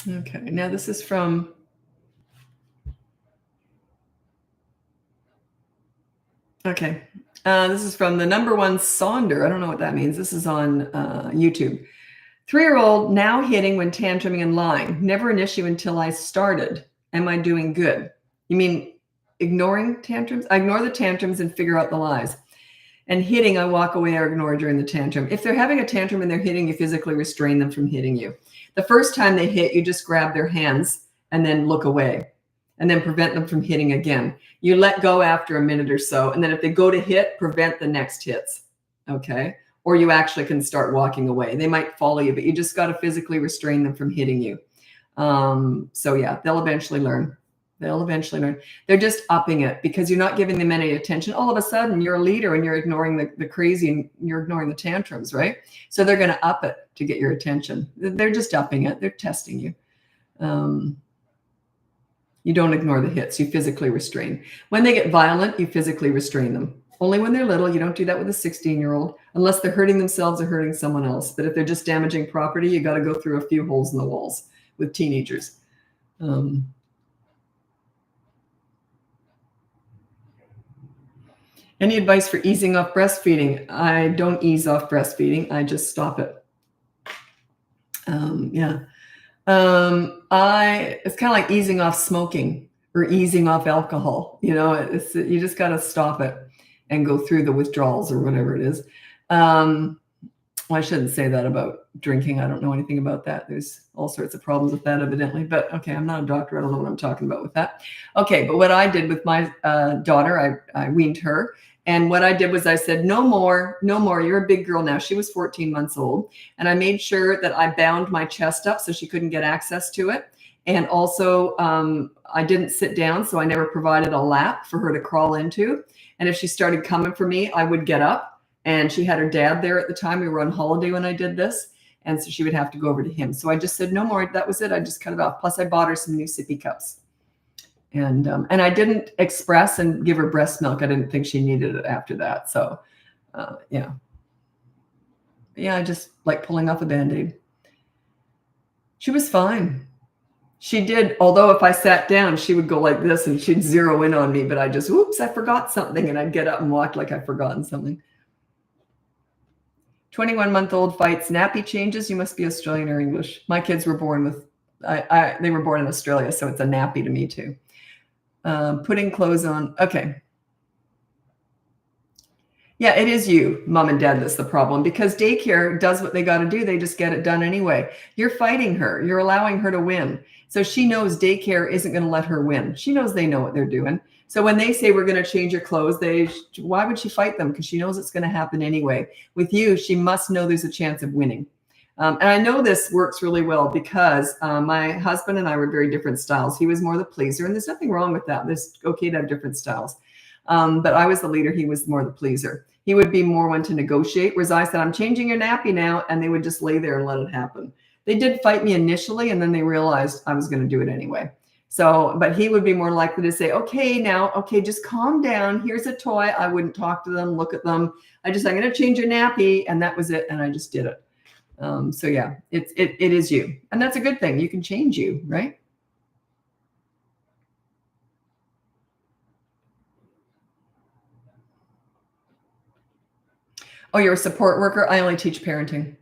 Okay, now this is from this is from the number one Sonder. I don't know what that means. This is on YouTube. 3-year-old now hitting when tantruming and lying. Never an issue until I started. Am I doing good? You mean ignoring tantrums? I ignore the tantrums and figure out the lies. And hitting, I walk away or ignore during the tantrum. If they're having a tantrum and they're hitting, you physically restrain them from hitting you. The first time they hit, you just grab their hands and then look away and then prevent them from hitting again. You let go after a minute or so. And then if they go to hit, prevent the next hits. Okay. Or you actually can start walking away. They might follow you, but you just got to physically restrain them from hitting you. So yeah, they'll eventually learn. They're just upping it because you're not giving them any attention. All of a sudden you're a leader and you're ignoring the crazy and you're ignoring the tantrums, right? So they're going to up it to get your attention. They're just upping it. They're testing you. You don't ignore the hits. You physically restrain. When they get violent, you physically restrain them. Only when they're little. You don't do that with a 16-year-old unless they're hurting themselves or hurting someone else. But if they're just damaging property, you got to go through a few holes in the walls with teenagers. Any advice for easing off breastfeeding? I don't ease off breastfeeding. I just stop it. It's kind of like easing off smoking or easing off alcohol. You know, you just got to stop it and go through the withdrawals or whatever it is. Well, I shouldn't say that about drinking. I don't know anything about that. There's all sorts of problems with that, evidently. But okay, I'm not a doctor. I don't know what I'm talking about with that. Okay, but what I did with my daughter, I weaned her. And what I did was I said, no more. You're a big girl now. She was 14 months old. And I made sure that I bound my chest up so she couldn't get access to it. And also I didn't sit down. So I never provided a lap for her to crawl into. And if she started coming for me, I would get up. And she had her dad there at the time. We were on holiday when I did this. And so she would have to go over to him. So I just said, no more. That was it. I just cut it off. Plus I bought her some new sippy cups. And I didn't express and give her breast milk. I didn't think she needed it after that. So, yeah, I just like pulling off a Band-Aid. She was fine. She did. Although if I sat down, she would go like this and she'd zero in on me. But I just, oops, I forgot something. And I'd get up and walk like I'd forgotten something. 21-month-old fights nappy changes. You must be Australian or English. My kids were born with, they were born in Australia. So it's a nappy to me too. Putting clothes on. Okay. Yeah, it is you, mom and dad, that's the problem because daycare does what they got to do. They just get it done anyway. You're fighting her. You're allowing her to win. So she knows daycare isn't going to let her win. She knows they know what they're doing. So when they say we're going to change your clothes, why would she fight them? Because she knows it's going to happen anyway. With you, she must know there's a chance of winning. And I know this works really well because my husband and I were very different styles. He was more the pleaser, and there's nothing wrong with that. It's okay to have different styles. But I was the leader. He was more the pleaser. He would be more one to negotiate, whereas I said, I'm changing your nappy now, and they would just lay there and let it happen. They did fight me initially, and then they realized I was going to do it anyway. So, but he would be more likely to say, okay, just calm down. Here's a toy. I wouldn't talk to them, look at them. I'm going to change your nappy, and that was it, and I just did it. So yeah, it is you. And that's a good thing. You can change you, right? Oh, you're a support worker? I only teach parenting.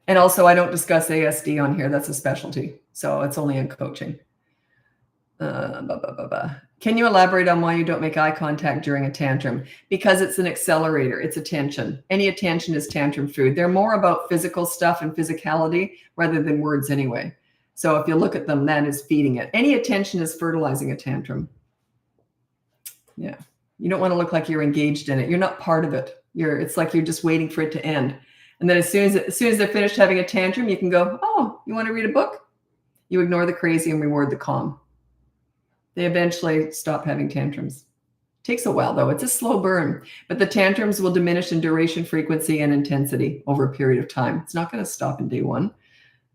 And also I don't discuss ASD on here. That's a specialty. So it's only in coaching. Can you elaborate on why you don't make eye contact during a tantrum? Because it's an accelerator. It's attention. Any attention is tantrum food. They're more about physical stuff and physicality rather than words anyway. So if you look at them, that is feeding it. Any attention is fertilizing a tantrum. Yeah. You don't want to look like you're engaged in it. You're not part of it. It's like you're just waiting for it to end. And then as soon as they're finished having a tantrum, you can go, oh, you want to read a book? You ignore the crazy and reward the calm. They eventually stop having tantrums. Takes a while though. It's a slow burn, but the tantrums will diminish in duration, frequency, and intensity over a period of time. It's not going to stop in day one.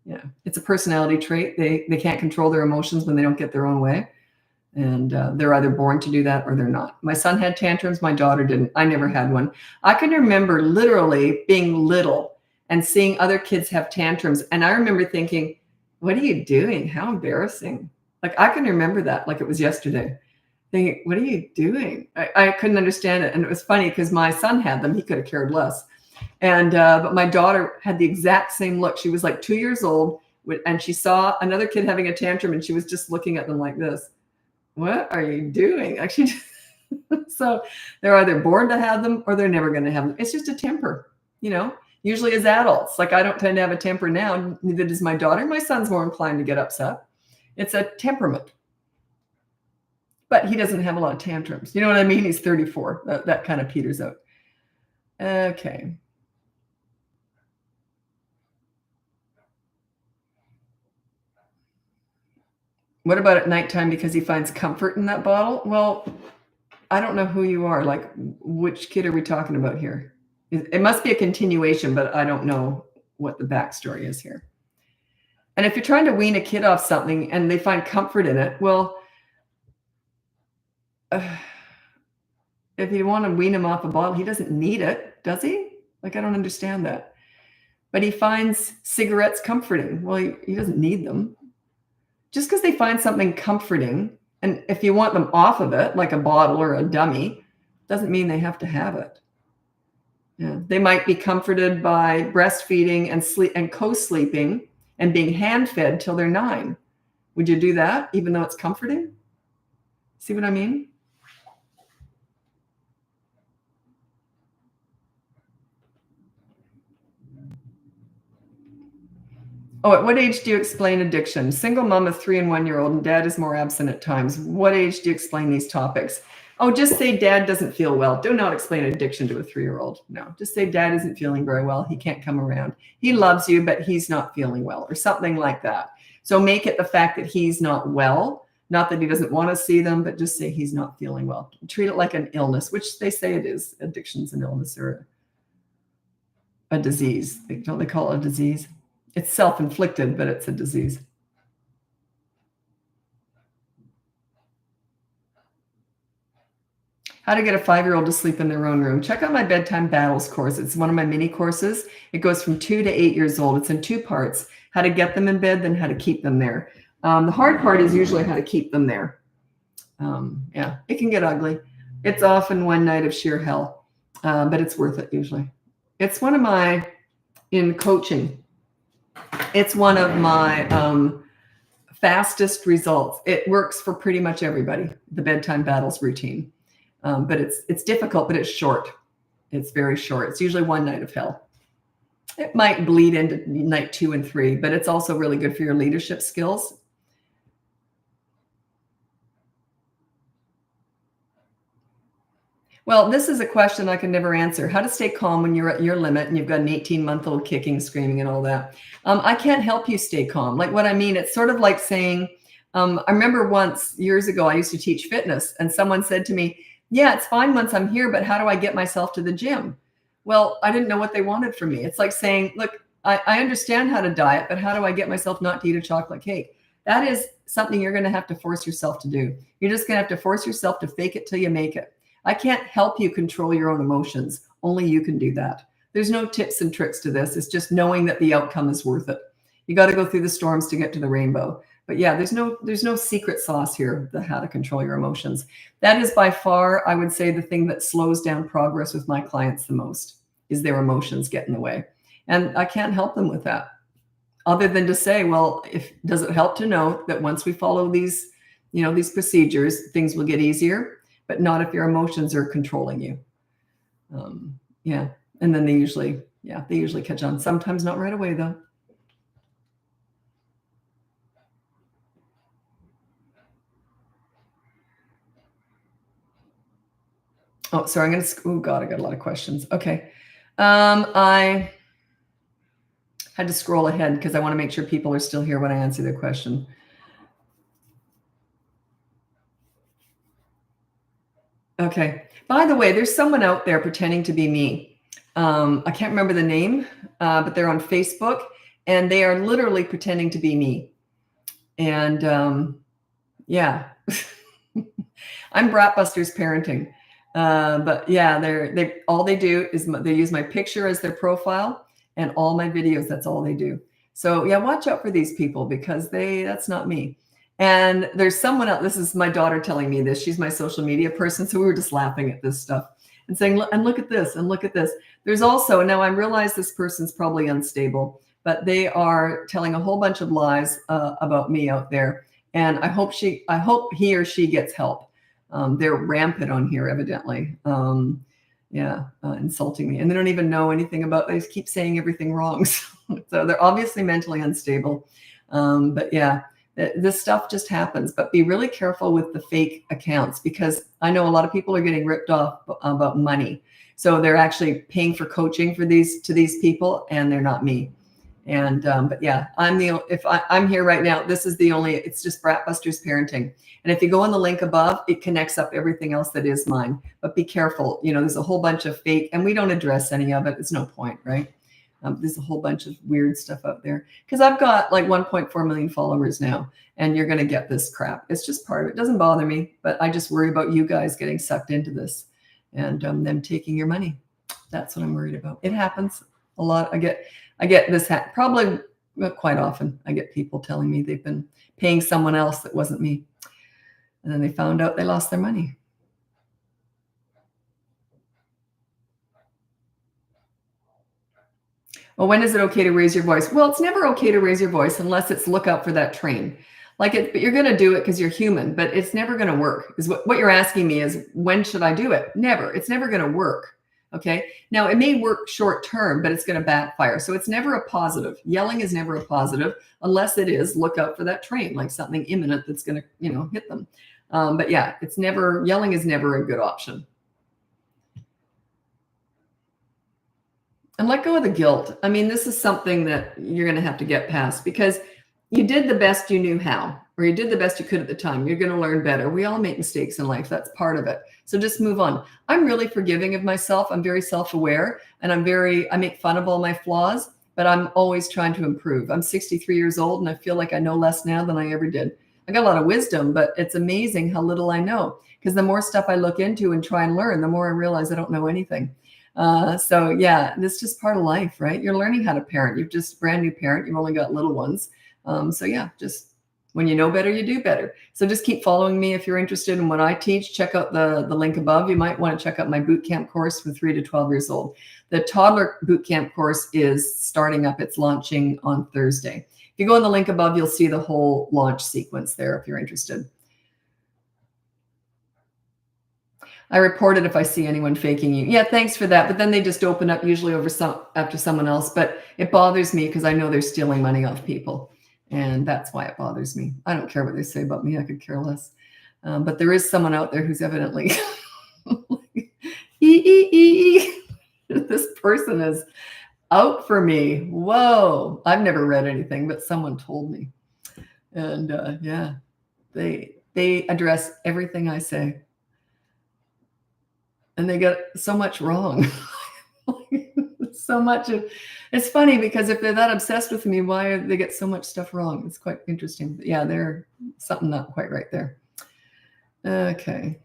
Yeah, it's a personality trait. They can't control their emotions when they don't get their own way. And they're either born to do that or they're not. My son had tantrums. My daughter didn't. I never had one. I can remember literally being little and seeing other kids have tantrums. And I remember thinking, what are you doing? How embarrassing. Like I can remember that like it was yesterday. Thinking, what are you doing? I couldn't understand it. And it was funny because my son had them. He could have cared less. And but my daughter had the exact same look. She was like 2 years old and she saw another kid having a tantrum and she was just looking at them like this. What are you doing? Actually, so they're either born to have them or they're never going to have them. It's just a temper, usually as adults. Like I don't tend to have a temper now. Neither does my daughter. My son's more inclined to get upset. It's a temperament. But he doesn't have a lot of tantrums. You know what I mean? He's 34. That kind of peters out. Okay. What about at nighttime because he finds comfort in that bottle? Well, I don't know who you are. Like, which kid are we talking about here? It must be a continuation, but I don't know what the backstory is here. And if you're trying to wean a kid off something and they find comfort in it, well, if you want to wean him off a bottle, he doesn't need it, does he? Like, I don't understand that. But he finds cigarettes comforting. Well, he doesn't need them. Just because they find something comforting, and if you want them off of it, like a bottle or a dummy, doesn't mean they have to have it. Yeah. They might be comforted by breastfeeding and co-sleeping and being hand-fed till they're 9. Would you do that, even though it's comforting? See what I mean? Oh, at what age do you explain addiction? Single mom of 3 and 1-year-old, and dad is more absent at times. What age do you explain these topics? Oh, just say dad doesn't feel well. Do not explain addiction to a 3-year-old. No, just say dad isn't feeling very well. He can't come around. He loves you, but he's not feeling well, or something like that. So make it the fact that he's not well, not that he doesn't want to see them, but just say he's not feeling well. Treat it like an illness, which they say it is. Addiction's an illness or a disease. Don't they call it a disease? It's self-inflicted, but it's a disease. How to get a 5-year-old to sleep in their own room. Check out my Bedtime Battles course. It's one of my mini courses. It goes from 2 to 8 years old. It's in 2 parts, how to get them in bed, then how to keep them there. The hard part is usually how to keep them there. Yeah, it can get ugly. It's often one night of sheer hell, but it's worth it usually. It's one of my, in coaching, it's one of my fastest results. It works for pretty much everybody, the Bedtime Battles routine. But it's difficult, but it's short. It's very short. It's usually one night of hell. It might bleed into night 2 and 3, but it's also really good for your leadership skills. Well, this is a question I can never answer. How to stay calm when you're at your limit and you've got an 18-month-old kicking, screaming, and all that. I can't help you stay calm. Like what I mean, it's sort of like saying, I remember once years ago, I used to teach fitness and someone said to me, yeah, it's fine once I'm here, but how do I get myself to the gym? Well, I didn't know what they wanted from me. It's like saying, look, I understand how to diet, but how do I get myself not to eat a chocolate cake? That is something you're going to have to force yourself to do. You're just going to have to force yourself to fake it till you make it. I can't help you control your own emotions. Only you can do that. There's no tips and tricks to this. It's just knowing that the outcome is worth it. You got to go through the storms to get to the rainbow. But yeah, there's no secret sauce here, the how to control your emotions. That is by far, I would say, the thing that slows down progress with my clients the most is their emotions get in the way. And I can't help them with that. Other than to say, well, does it help to know that once we follow these procedures, things will get easier, but not if your emotions are controlling you. Yeah. And then they usually catch on. Sometimes not right away though. Oh, sorry. Oh God, I got a lot of questions. Okay. I had to scroll ahead because I want to make sure people are still here when I answer their question. Okay. By the way, there's someone out there pretending to be me. I can't remember the name, but they're on Facebook, and they are literally pretending to be me. And yeah, I'm BratBusters parenting. But yeah, they all they do is they use my picture as their profile, and all my videos. That's all they do. So yeah, watch out for these people because that's not me. And there's someone else. This is my daughter telling me this. She's my social media person. So we were just laughing at this stuff and saying, look at this and look at this. There's also, now I realize this person's probably unstable, but they are telling a whole bunch of lies about me out there. And I hope he or she gets help. They're rampant on here, evidently. Insulting me. And they don't even know anything about, they keep saying everything wrong. So they're obviously mentally unstable. But yeah, this stuff just happens. But be really careful with the fake accounts, because I know a lot of people are getting ripped off about money. So they're actually paying for coaching to these people, and they're not me. And but yeah, I'm here right now. This is it's just BratBusters Parenting. And if you go on the link above, it connects up everything else that is mine. But be careful. There's a whole bunch of fake, and we don't address any of it. It's no point, right? There's a whole bunch of weird stuff out there, because I've got like 1.4 million followers now, and you're going to get this crap. It's just part of it. It doesn't bother me, but I just worry about you guys getting sucked into this and them taking your money. That's what I'm worried about. It happens a lot. I get this probably quite often. I get people telling me they've been paying someone else that wasn't me, and then they found out they lost their money. Well, when is it okay to raise your voice? Well, it's never okay to raise your voice unless it's look out for that train. But you're going to do it because you're human, but it's never going to work. Is what you're asking me is, when should I do it? Never. It's never going to work. Okay. Now it may work short term, but it's going to backfire. So it's never a positive. Yelling is never a positive unless it is look out for that train, like something imminent that's going to, hit them. But yeah, yelling is never a good option. And let go of the guilt. I mean, this is something that you're going to have to get past, because you did the best you knew how, or you did the best you could at the time. You're going to learn better. We all make mistakes in life. That's part of it. So just move on. I'm really forgiving of myself. I'm very self-aware, and I make fun of all my flaws, but I'm always trying to improve. I'm 63 years old, and I feel like I know less now than I ever did. I got a lot of wisdom, but it's amazing how little I know, because the more stuff I look into and try and learn, the more I realize I don't know anything. So yeah, this is just part of life, right? You're learning how to parent. You're just a brand new parent. You've only got little ones. So yeah, just when you know better, you do better. So just keep following me. If you're interested in what I teach, check out the link above. You might want to check out my boot camp course for 3 to 12 years old. The toddler boot camp course is starting up. It's launching on Thursday. If you go on the link above, you'll see the whole launch sequence there if you're interested. I report it if I see anyone faking you. Yeah, thanks for that. But then they just open up usually after someone else. But it bothers me because I know they're stealing money off people. And that's why it bothers me. I don't care what they say about me. I could care less. But there is someone out there who's evidently, this person is out for me. Whoa. I've never read anything, but someone told me. And yeah, they address everything I say. And they get so much wrong. So much of it's funny, because if they're that obsessed with me, why they get so much stuff wrong? It's quite interesting. But yeah, there's something not quite right there. Okay.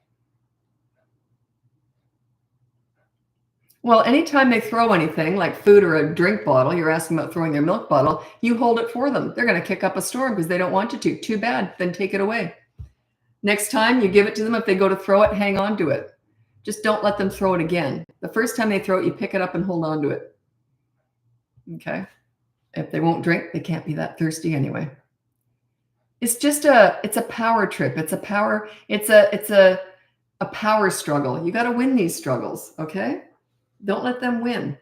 Well, anytime they throw anything like food or a drink bottle, you're asking about throwing their milk bottle, you hold it for them. They're going to kick up a storm because they don't want you to. Too bad. Then take it away. Next time you give it to them, if they go to throw it, hang on to it. Just don't let them throw it again. The first time they throw it, you pick it up and hold on to it. Okay. If they won't drink, they can't be that thirsty anyway. It's just it's a power trip. It's a power struggle. You got to win these struggles. Okay. Don't let them win.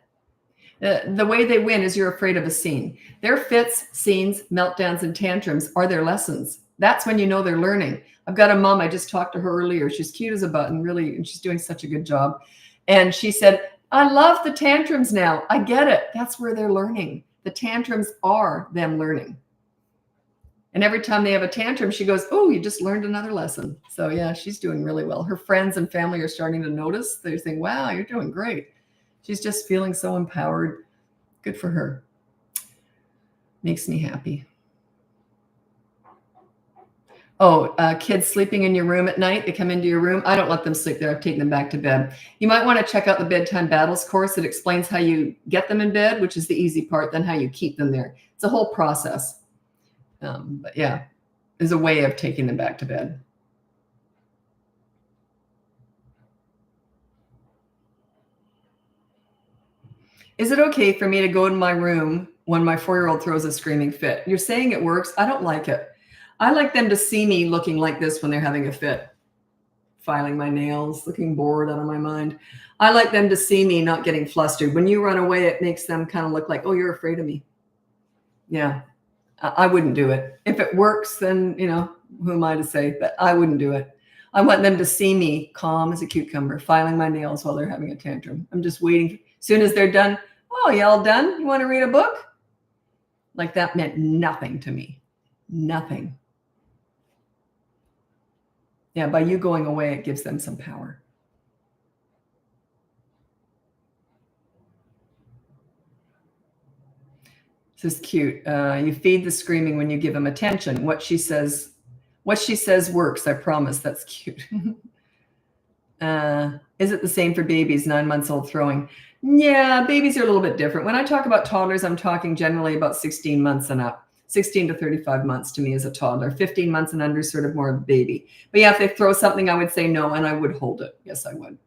The way they win is you're afraid of a scene. Their fits, scenes, meltdowns, and tantrums are their lessons. That's when you know they're learning. I've got a mom. I just talked to her earlier. She's cute as a button, really, and she's doing such a good job. And she said, I love the tantrums now. I get it. That's where they're learning. The tantrums are them learning. And every time they have a tantrum, she goes, oh, you just learned another lesson. So yeah, she's doing really well. Her friends and family are starting to notice. They're saying, wow, you're doing great. She's just feeling so empowered. Good for her. Makes me happy. Oh, kids sleeping in your room at night. They come into your room. I don't let them sleep there. I've taken them back to bed. You might want to check out the Bedtime Battles course. It explains how you get them in bed, which is the easy part, then how you keep them there. It's a whole process. But yeah, there's a way of taking them back to bed. Is it okay for me to go in my room when my 4-year-old throws a screaming fit? You're saying it works. I don't like it. I like them to see me looking like this when they're having a fit, filing my nails, looking bored out of my mind. I like them to see me not getting flustered. When you run away, it makes them kind of look like, oh, you're afraid of me. Yeah. I wouldn't do it. If it works, then, who am I to say? But I wouldn't do it. I want them to see me calm as a cucumber, filing my nails while they're having a tantrum. I'm just waiting. As soon as they're done, oh, you all done? You want to read a book? Like that meant nothing to me. Nothing. Yeah, by you going away, it gives them some power. This is cute. You feed the screaming when you give them attention. What she says works. I promise. That's cute. Is it the same for babies, 9 months old throwing? Yeah, babies are a little bit different. When I talk about toddlers, I'm talking generally about 16 months and up. 16 to 35 months to me is a toddler. 15 months and under, sort of more of a baby. But yeah, if they throw something, I would say no, and I would hold it. Yes, I would.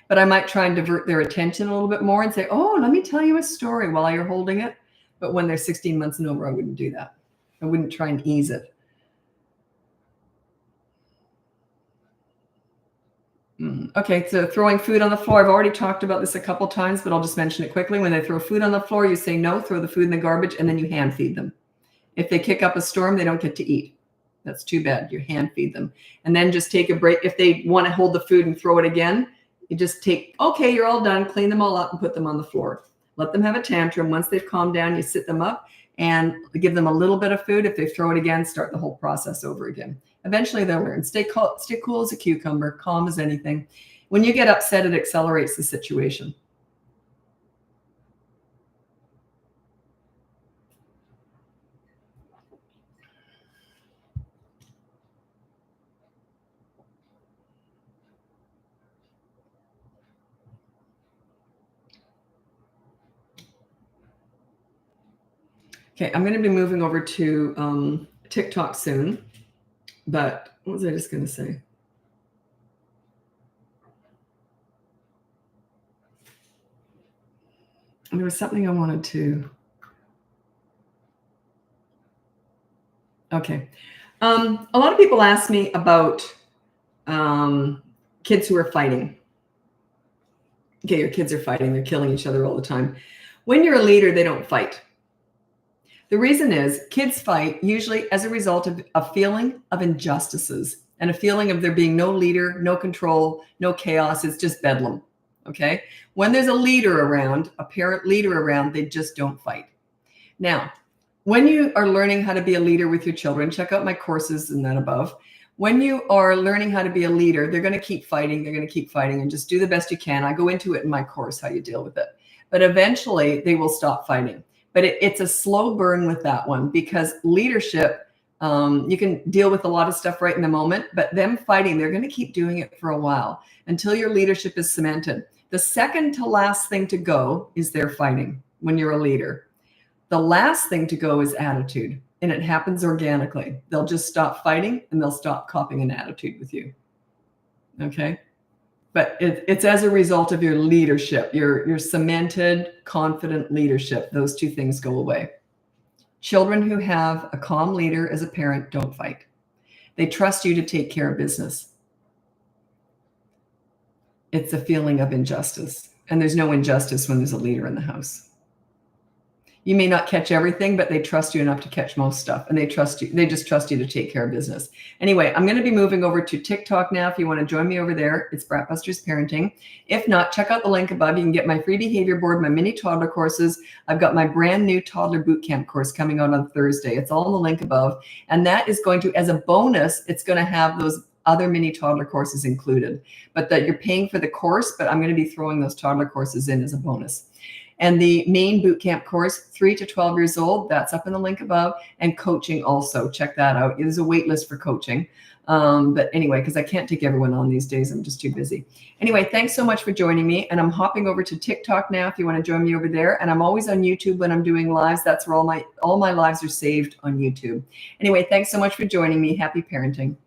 But I might try and divert their attention a little bit more and say, oh, let me tell you a story while you're holding it. But when they're 16 months and over, I wouldn't do that. I wouldn't try and ease it. Okay, so throwing food on the floor. I've already talked about this a couple times, but I'll just mention it quickly. When they throw food on the floor, you say no, throw the food in the garbage, and then you hand feed them. If they kick up a storm, they don't get to eat. That's too bad. You hand feed them. And then just take a break. If they want to hold the food and throw it again, you just okay, you're all done. Clean them all up and put them on the floor. Let them have a tantrum. Once they've calmed down, you sit them up and give them a little bit of food. If they throw it again, start the whole process over again. Eventually they'll learn. Stay cool as a cucumber, calm as anything. When you get upset, it accelerates the situation. Okay, I'm going to be moving over to TikTok soon. But what was I just going to say? There was something I wanted to. Okay. A lot of people ask me about kids who are fighting. Okay, your kids are fighting. They're killing each other all the time. When you're a leader, they don't fight. The reason is kids fight usually as a result of a feeling of injustices and a feeling of there being no leader, no control, no chaos. It's just bedlam. Okay. When there's a leader around, a parent leader around, they just don't fight. Now, when you are learning how to be a leader with your children, check out my courses and that above. When you are learning how to be a leader, they're going to keep fighting. They're going to keep fighting and just do the best you can. I go into it in my course, how you deal with it. But eventually they will stop fighting. But it's a slow burn with that one because leadership, you can deal with a lot of stuff right in the moment, but them fighting, they're going to keep doing it for a while until your leadership is cemented. The second to last thing to go is their fighting when you're a leader. The last thing to go is attitude, and it happens organically. They'll just stop fighting and they'll stop copying an attitude with you. Okay? But it's as a result of your leadership, your cemented, confident leadership. Those two things go away. Children who have a calm leader as a parent don't fight. They trust you to take care of business. It's a feeling of injustice. And there's no injustice when there's a leader in the house. You may not catch everything, but they trust you enough to catch most stuff, and they trust you. They just trust you to take care of business. Anyway, I'm going to be moving over to TikTok now. If you want to join me over there, it's BratBusters Parenting. If not, check out the link above. You can get my free behavior board, my mini toddler courses. I've got my brand new toddler bootcamp course coming out on Thursday. It's all in the link above. And that is going to, as a bonus, it's going to have those other mini toddler courses included, but that you're paying for the course, but I'm going to be throwing those toddler courses in as a bonus. And the main bootcamp course, 3 to 12 years old, that's up in the link above, and coaching also. Check that out. There's a wait list for coaching. But anyway, because I can't take everyone on these days. I'm just too busy. Anyway, thanks so much for joining me. And I'm hopping over to TikTok now if you want to join me over there. And I'm always on YouTube when I'm doing lives. That's where all my lives are saved on YouTube. Anyway, thanks so much for joining me. Happy parenting.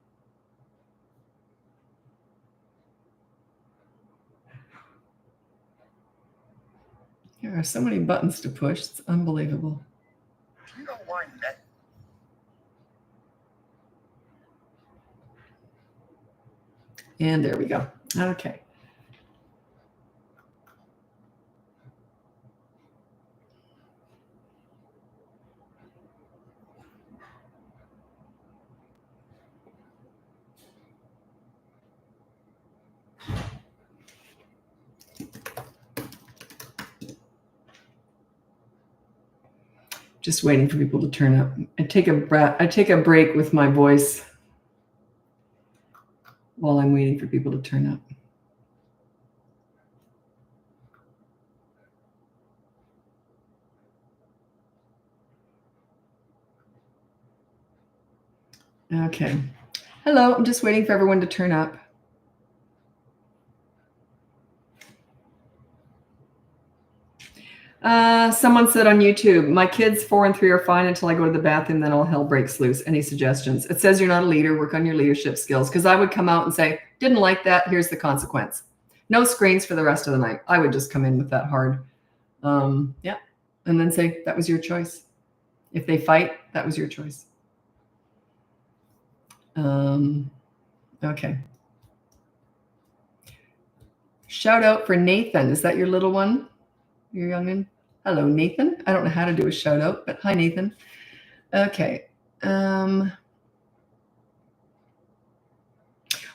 There are so many buttons to push. It's unbelievable. You don't mind that. And there we go. Okay. Just waiting for people to turn up. I take a break with my voice while I'm waiting for people to turn up. Okay. Hello, I'm just waiting for everyone to turn up. Someone said on YouTube, my kids 4 and 3 are fine until I go to the bathroom, then all hell breaks loose. Any suggestions? It says you're not a leader. Work on your leadership skills. Because I would come out and say, didn't like that. Here's the consequence. No screens for the rest of the night. I would just come in with that hard. Yeah. And then say, that was your choice. If they fight, that was your choice. Okay. Shout out for Nathan. Is that your little one? Your youngin'? Hello, Nathan. I don't know how to do a shout out, but hi, Nathan. Okay. One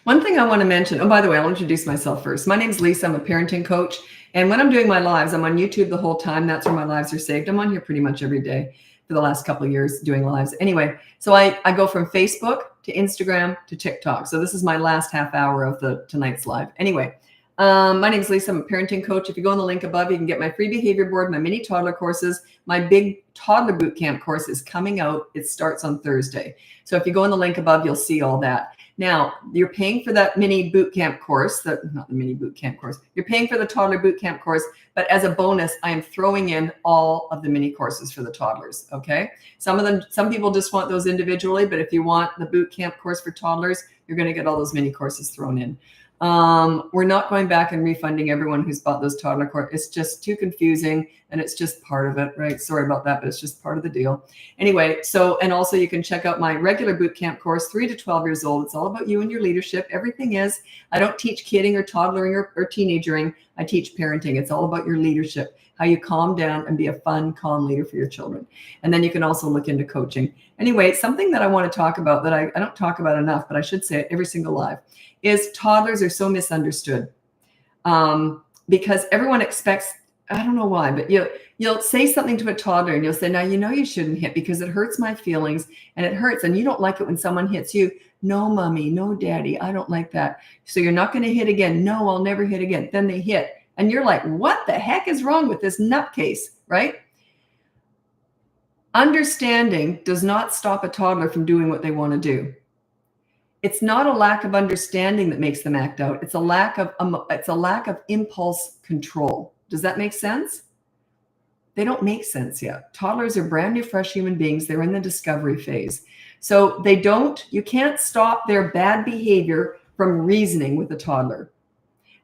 thing I want to mention, oh, by the way, I'll introduce myself first. My name's Lisa. I'm a parenting coach. And when I'm doing my lives, I'm on YouTube the whole time. That's where my lives are saved. I'm on here pretty much every day for the last couple of years doing lives. Anyway, so I go from Facebook to Instagram to TikTok. So this is my last half hour of tonight's live. Anyway. My name is Lisa. I'm a parenting coach. If you go on the link above, you can get my free behavior board, my mini toddler courses. My big toddler bootcamp course is coming out. It starts on Thursday. So if you go on the link above, you'll see all that. Now, you're paying for that mini bootcamp course, not the mini bootcamp course. You're paying for the toddler bootcamp course, but as a bonus, I am throwing in all of the mini courses for the toddlers, okay? Some people just want those individually, but if you want the bootcamp course for toddlers, you're going to get all those mini courses thrown in. We're not going back and refunding everyone who's bought those toddler courses. It's just too confusing, and it's just part of it, right? Sorry about that, but it's just part of the deal. Anyway, and also you can check out my regular bootcamp course, 3 to 12 years old. It's all about you and your leadership. Everything is. I don't teach kidding or toddlering or teenagering. I teach parenting. It's all about your leadership, how you calm down and be a fun, calm leader for your children. And then you can also look into coaching. Anyway, something that I want to talk about that I don't talk about enough, but I should say it every single live, is toddlers are so misunderstood because everyone expects, I don't know why, but you'll say something to a toddler and you'll say, now, you shouldn't hit because it hurts my feelings and it hurts. And you don't like it when someone hits you. No, mommy, no, daddy, I don't like that. So you're not going to hit again. No, I'll never hit again. Then they hit. And you're like, what the heck is wrong with this nutcase, right? Understanding does not stop a toddler from doing what they want to do. It's not a lack of understanding that makes them act out. It's a lack of impulse control. Does that make sense? They don't make sense yet. Toddlers are brand new, fresh human beings. They're in the discovery phase. So you can't stop their bad behavior from reasoning with a toddler.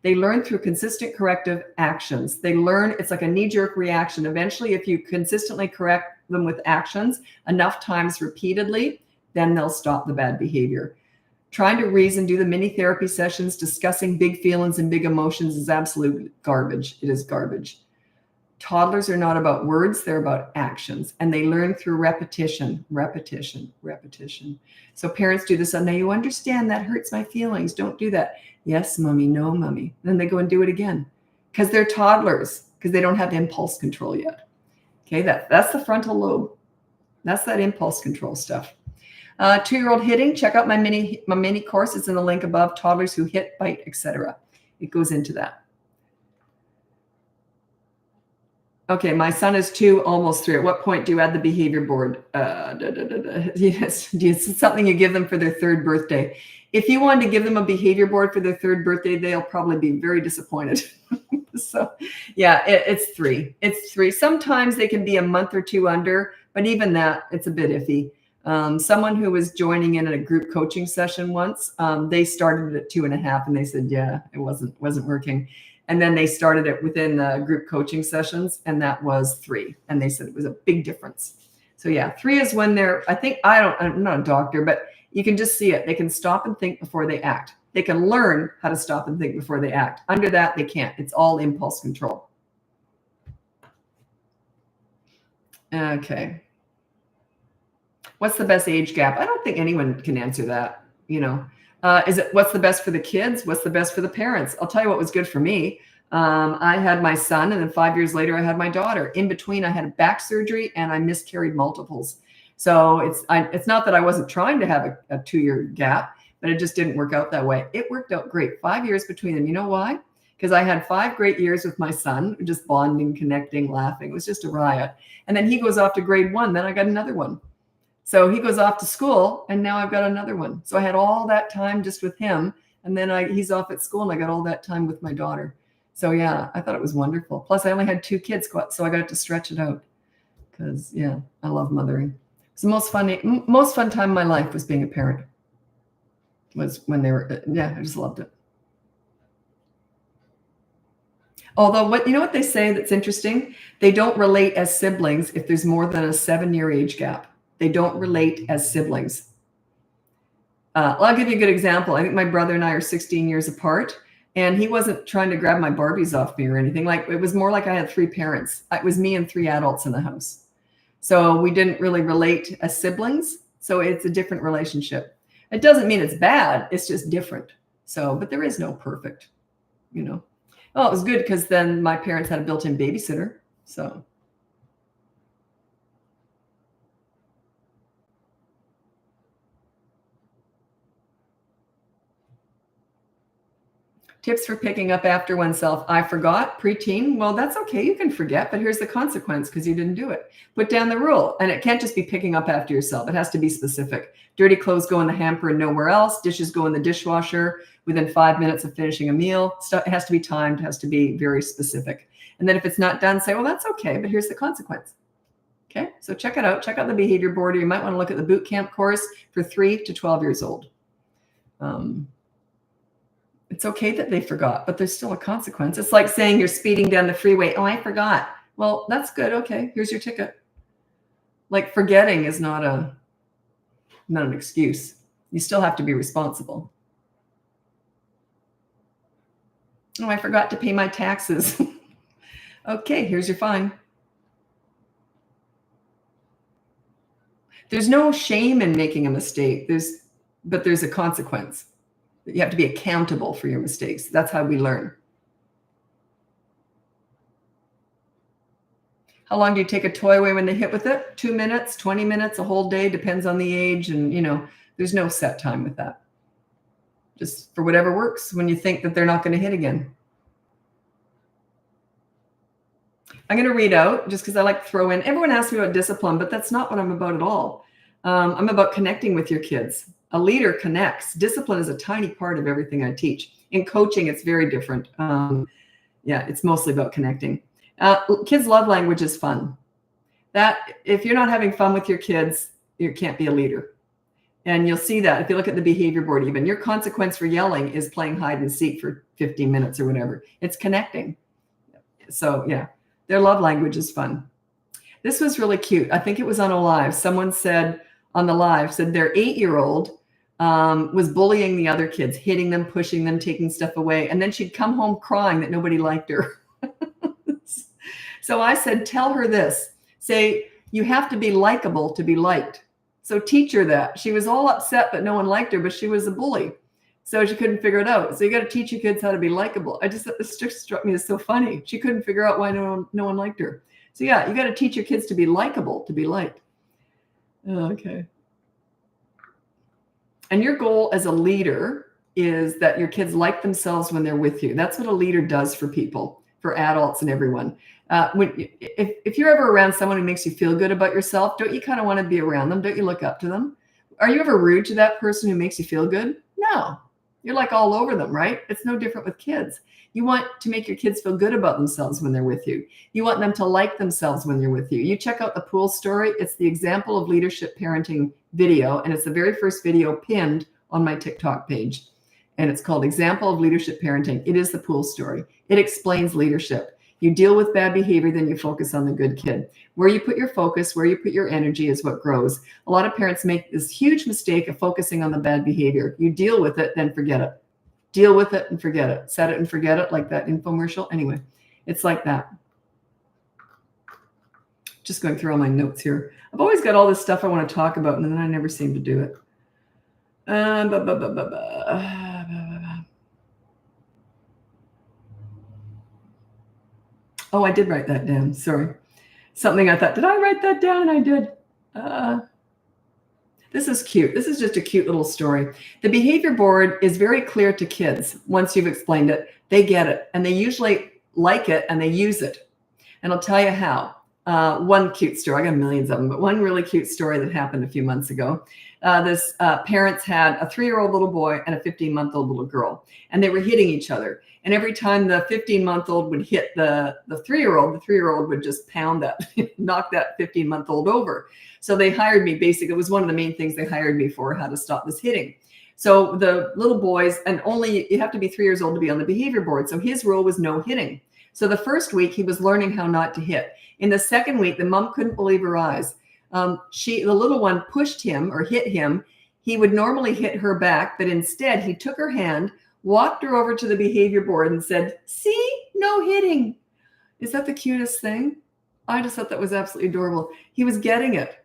They learn through consistent corrective actions. They learn, it's like a knee-jerk reaction. Eventually, if you consistently correct them with actions enough times repeatedly, then they'll stop the bad behavior. Trying to reason, do the mini therapy sessions, discussing big feelings and big emotions is absolute garbage. It is garbage. Toddlers are not about words, they're about actions, and they learn through repetition, repetition, repetition. So parents do this, now you understand that hurts my feelings. Don't do that. Yes, mommy, no, mommy. Then they go and do it again because they're toddlers, because they don't have impulse control yet. Okay, that's the frontal lobe. That's that impulse control stuff. 2-year-old hitting, check out my mini course. It's in the link above, toddlers who hit, bite, etc. It goes into that. Okay, my son is 2, almost 3. At what point do you add the behavior board? Yes, it's something you give them for their 3rd birthday. If you wanted to give them a behavior board for their 3rd birthday, they'll probably be very disappointed. So yeah, it's 3. It's 3. Sometimes they can be a month or 2 under, but even that, it's a bit iffy. Someone who was joining in a group coaching session once, they started at 2.5 and they said, yeah, it wasn't working. And then they started it within the group coaching sessions, and that was 3. And they said it was a big difference. So yeah, 3 is when they're, I'm not a doctor, but you can just see it. They can stop and think before they act. They can learn how to stop and think before they act. Under that, they can't. It's all impulse control. Okay. What's the best age gap? I don't think anyone can answer that. Is it what's the best for the kids? What's the best for the parents? I'll tell you what was good for me. I had my son, and then 5 years later, I had my daughter. In between, I had a back surgery, and I miscarried multiples. So it's not that I wasn't trying to have a 2-year gap, but it just didn't work out that way. It worked out great. 5 years between them. You know why? Because I had 5 great years with my son, just bonding, connecting, laughing. It was just a riot. And then he goes off to grade 1. Then I got another one. So he goes off to school, and now I've got another one. So I had all that time just with him, and then he's off at school, and I got all that time with my daughter. So yeah, I thought it was wonderful. Plus, I only had 2 kids, so I got to stretch it out because yeah, I love mothering. It's the most fun time of my life was being a parent. Was when they were I just loved it. Although you know what they say that's interesting? They don't relate as siblings if there's more than a 7-year age gap. They don't relate as siblings. I'll give you a good example. I think my brother and I are 16 years apart, and he wasn't trying to grab my Barbies off me or anything. Like, it was more like I had 3 parents. It was me and 3 adults in the house. So we didn't really relate as siblings. So it's a different relationship. It doesn't mean it's bad. It's just different. So, but there is no perfect, Oh, it was good because then my parents had a built-in babysitter. So. Tips for picking up after oneself. I forgot, preteen. Well, that's okay. You can forget, but here's the consequence because you didn't do it. Put down the rule. And it can't just be picking up after yourself. It has to be specific. Dirty clothes go in the hamper and nowhere else. Dishes go in the dishwasher within 5 minutes of finishing a meal. It has to be timed. It has to be very specific. And then if it's not done, say, well, that's okay, but here's the consequence. Okay, so check it out. Check out the behavior board, or you might want to look at the boot camp course for 3 to 12 years old. It's okay that they forgot, but there's still a consequence. It's like saying you're speeding down the freeway. Oh, I forgot. Well, that's good. Okay, here's your ticket. Like, forgetting is not an excuse. You still have to be responsible. Oh, I forgot to pay my taxes. Okay, here's your fine. There's no shame in making a mistake. But there's a consequence. You have to be accountable for your mistakes. That's how we learn. How long do you take a toy away when they hit with it? 2 minutes, 20 minutes, a whole day, depends on the age. And, there's no set time with that. Just for whatever works when you think that they're not going to hit again. I'm going to read out just because I like to throw in. Everyone asks me about discipline, but that's not what I'm about at all. I'm about connecting with your kids. A leader connects. Discipline is a tiny part of everything I teach. In coaching, it's very different. It's mostly about connecting. Kids' love language is fun. That if you're not having fun with your kids, you can't be a leader. And you'll see that if you look at the behavior board, even your consequence for yelling is playing hide and seek for 15 minutes or whatever. It's connecting. So yeah, their love language is fun. This was really cute. I think it was on a live. Someone said on the live, said their 8-year-old was bullying the other kids, hitting them, pushing them, taking stuff away. And then she'd come home crying that nobody liked her. So I said, tell her this. Say, you have to be likable to be liked. So teach her that. She was all upset, but no one liked her, but she was a bully. So she couldn't figure it out. So you got to teach your kids how to be likable. This just struck me as so funny. She couldn't figure out why no one liked her. So yeah, you got to teach your kids to be likable, to be liked. Okay. And your goal as a leader is that your kids like themselves when they're with you. That's what a leader does for people, for adults and everyone. If you're ever around someone who makes you feel good about yourself, don't you kind of want to be around them? Don't you look up to them? Are you ever rude to that person who makes you feel good? No. You're like all over them, right? It's no different with kids. You want to make your kids feel good about themselves when they're with you. You want them to like themselves when they're with you. You check out the pool story. It's the example of leadership parenting video, and it's the very first video pinned on my TikTok page. And it's called Example of Leadership Parenting. It is the pool story. It explains leadership. You deal with bad behavior, then you focus on the good kid. Where you put your focus, where you put your energy is what grows. A lot of parents make this huge mistake of focusing on the bad behavior. You deal with it, then forget it. Deal with it and forget it. Set it and forget it, like that infomercial. Anyway, it's like that. Just going through all my notes here. I've always got all this stuff I want to talk about, and then I never seem to do it. Oh, I did write that down. Sorry. Something I thought, did I write that down? I did. This is cute. This is just a cute little story. The behavior board is very clear to kids. Once you've explained it, they get it. And they usually like it and they use it. And I'll tell you how. One cute story. I got millions of them, but one really cute story that happened a few months ago. This parents had a 3-year-old little boy and a 15-month-old little girl, and they were hitting each other. And every time the 15-month-old would hit the 3-year-old, the 3-year-old would just pound that, knock that 15-month-old over. So they hired me. Basically, it was one of the main things they hired me for, how to stop this hitting. So the little boys, and only you have to be 3 years old to be on the behavior board. So his rule was no hitting. So the first week he was learning how not to hit. In the second week, the mom couldn't believe her eyes. The little one pushed him or hit him. He would normally hit her back, but instead he took her hand, walked her over to the behavior board and said, "See, no hitting." Is that the cutest thing? I just thought that was absolutely adorable. He was getting it.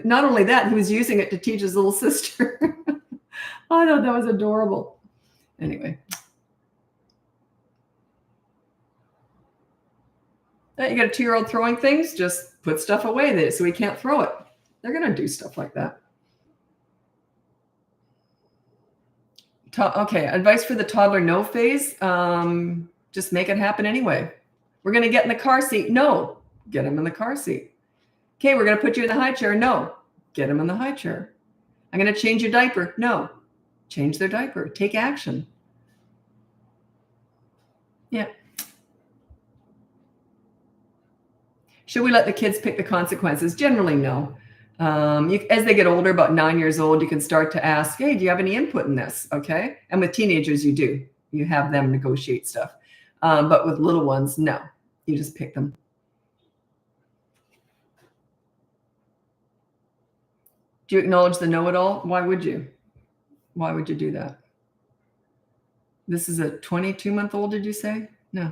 Not only that, he was using it to teach his little sister. I thought that was adorable. Anyway. You got a 2-year-old throwing things, just put stuff away there so he can't throw it. They're going to do stuff like that. Okay, advice for the toddler no phase. Just make it happen anyway. We're going to get in the car seat. No, get him in the car seat. Okay, we're going to put you in the high chair. No, get him in the high chair. I'm going to change your diaper. No, change their diaper. Take action. Yeah. Should we let the kids pick the consequences? Generally, no. As they get older, about 9 years old, you can start to ask, hey, do you have any input in this? Okay. And with teenagers, you do. You have them negotiate stuff. But with little ones, no. You just pick them. Do you acknowledge the know-it-all? Why would you? Why would you do that? This is a 22-month-old, did you say? No.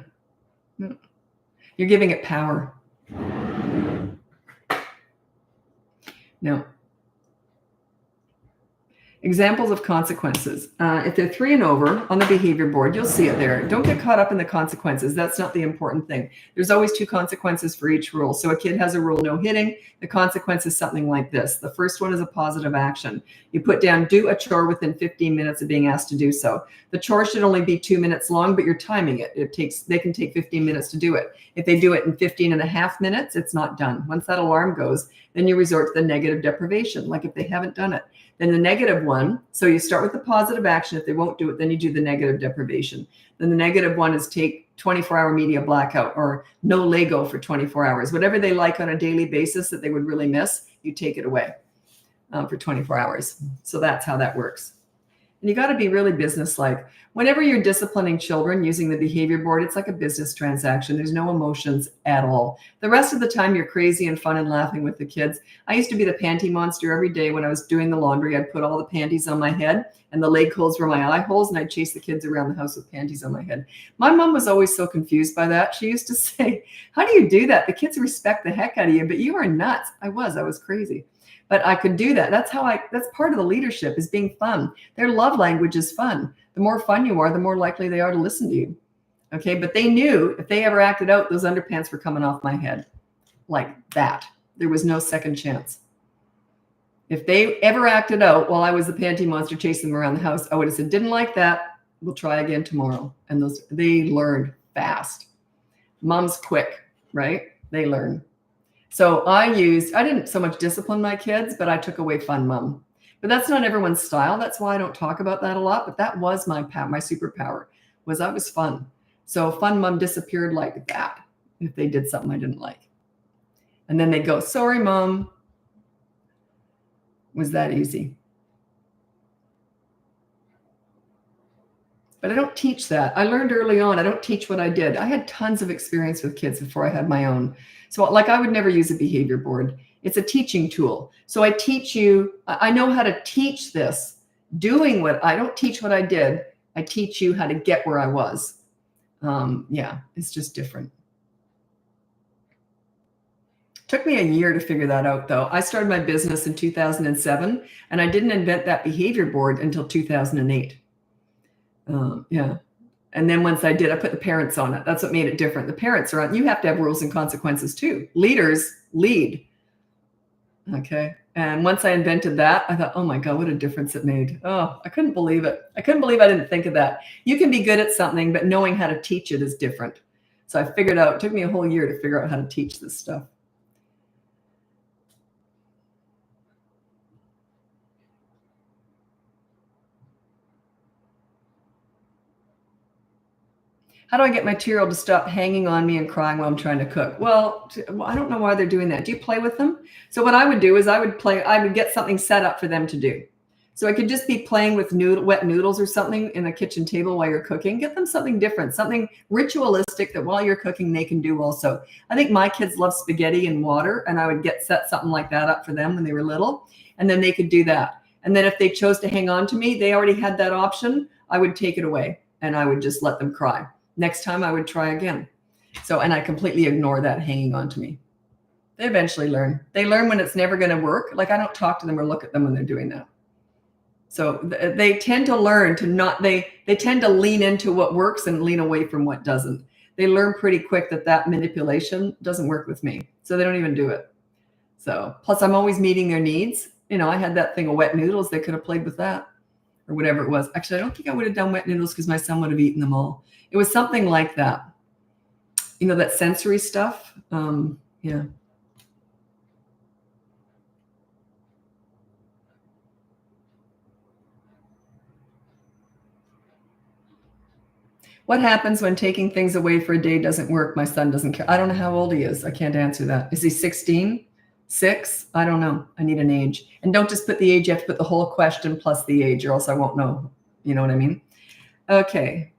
No. You're giving it power. No. Examples of consequences. If they're 3 and over on the behavior board, you'll see it there. Don't get caught up in the consequences. That's not the important thing. There's always 2 consequences for each rule. So a kid has a rule, no hitting. The consequence is something like this. The first one is a positive action. You put down, do a chore within 15 minutes of being asked to do so. The chore should only be 2 minutes long, but you're timing it. They can take 15 minutes to do it. If they do it in 15 and a half minutes, it's not done. Once that alarm goes, then you resort to the negative deprivation, like if they haven't done it. Then the negative one, so you start with the positive action. If they won't do it, then you do the negative deprivation. Then the negative one is take 24-hour media blackout or no Lego for 24 hours. Whatever they like on a daily basis that they would really miss, you take it away for 24 hours. So that's how that works. And you got to be really businesslike. Whenever you're disciplining children using the behavior board, it's like a business transaction. There's no emotions at all. The rest of the time, you're crazy and fun and laughing with the kids. I used to be the panty monster every day when I was doing the laundry. I'd put all the panties on my head, and the leg holes were my eye holes, and I'd chase the kids around the house with panties on my head. My mom was always so confused by that. She used to say, how do you do that? The kids respect the heck out of you, but you are nuts. I was crazy. But I could do that. That's part of the leadership, is being fun. Their love language is fun. The more fun you are, the more likely they are to listen to you. Okay. But they knew if they ever acted out, those underpants were coming off my head like that. There was no second chance. If they ever acted out while I was the panty monster chasing them around the house, I would have said, didn't like that. We'll try again tomorrow. And they learned fast. Mom's quick, right? They learn. So I didn't so much discipline my kids, but I took away fun mom. But that's not everyone's style. That's why I don't talk about that a lot. But that was my superpower, was I was fun. So fun mom disappeared like that if they did something I didn't like. And then they'd go, sorry, mom. Was that easy? But I don't teach that. I learned early on. I don't teach what I did. I had tons of experience with kids before I had my own. So like I would never use a behavior board. It's a teaching tool. So I teach you, I know how to teach this. I don't teach what I did. I teach you how to get where I was. It's just different. Took me a year to figure that out, though. I started my business in 2007, and I didn't invent that behavior board until 2008. And then once I did, I put the parents on it. That's what made it different. The parents are on. You have to have rules and consequences too. Leaders lead. Okay. And once I invented that, I thought, oh my God, what a difference it made. Oh, I couldn't believe it. I couldn't believe I didn't think of that. You can be good at something, but knowing how to teach it is different. So I figured out, it took me a whole year to figure out how to teach this stuff. How do I get my 2-year-old to stop hanging on me and crying while I'm trying to cook? Well, I don't know why they're doing that. Do you play with them? So what I would do is I would get something set up for them to do. So it could just be playing with wet noodles or something in a kitchen table while you're cooking. Get them something different, something ritualistic that while you're cooking, they can do also. I think my kids love spaghetti and water, and I would set something like that up for them when they were little, and then they could do that. And then if they chose to hang on to me, they already had that option. I would take it away and I would just let them cry. Next time I would try again. And I completely ignore that hanging on to me. They eventually learn. They learn when it's never going to work. Like I don't talk to them or look at them when they're doing that. So they tend to learn they tend to lean into what works and lean away from what doesn't. They learn pretty quick that manipulation doesn't work with me. So they don't even do it. So plus I'm always meeting their needs. I had that thing of wet noodles. They could have played with that or whatever it was. Actually, I don't think I would have done wet noodles because my son would have eaten them all. It was something like that. That sensory stuff. Yeah. What happens when taking things away for a day doesn't work? My son doesn't care. I don't know how old he is. I can't answer that. Is he 16? 6? I don't know. I need an age. And don't just put the age. You have to put the whole question plus the age, or else I won't know. You know what I mean? Okay.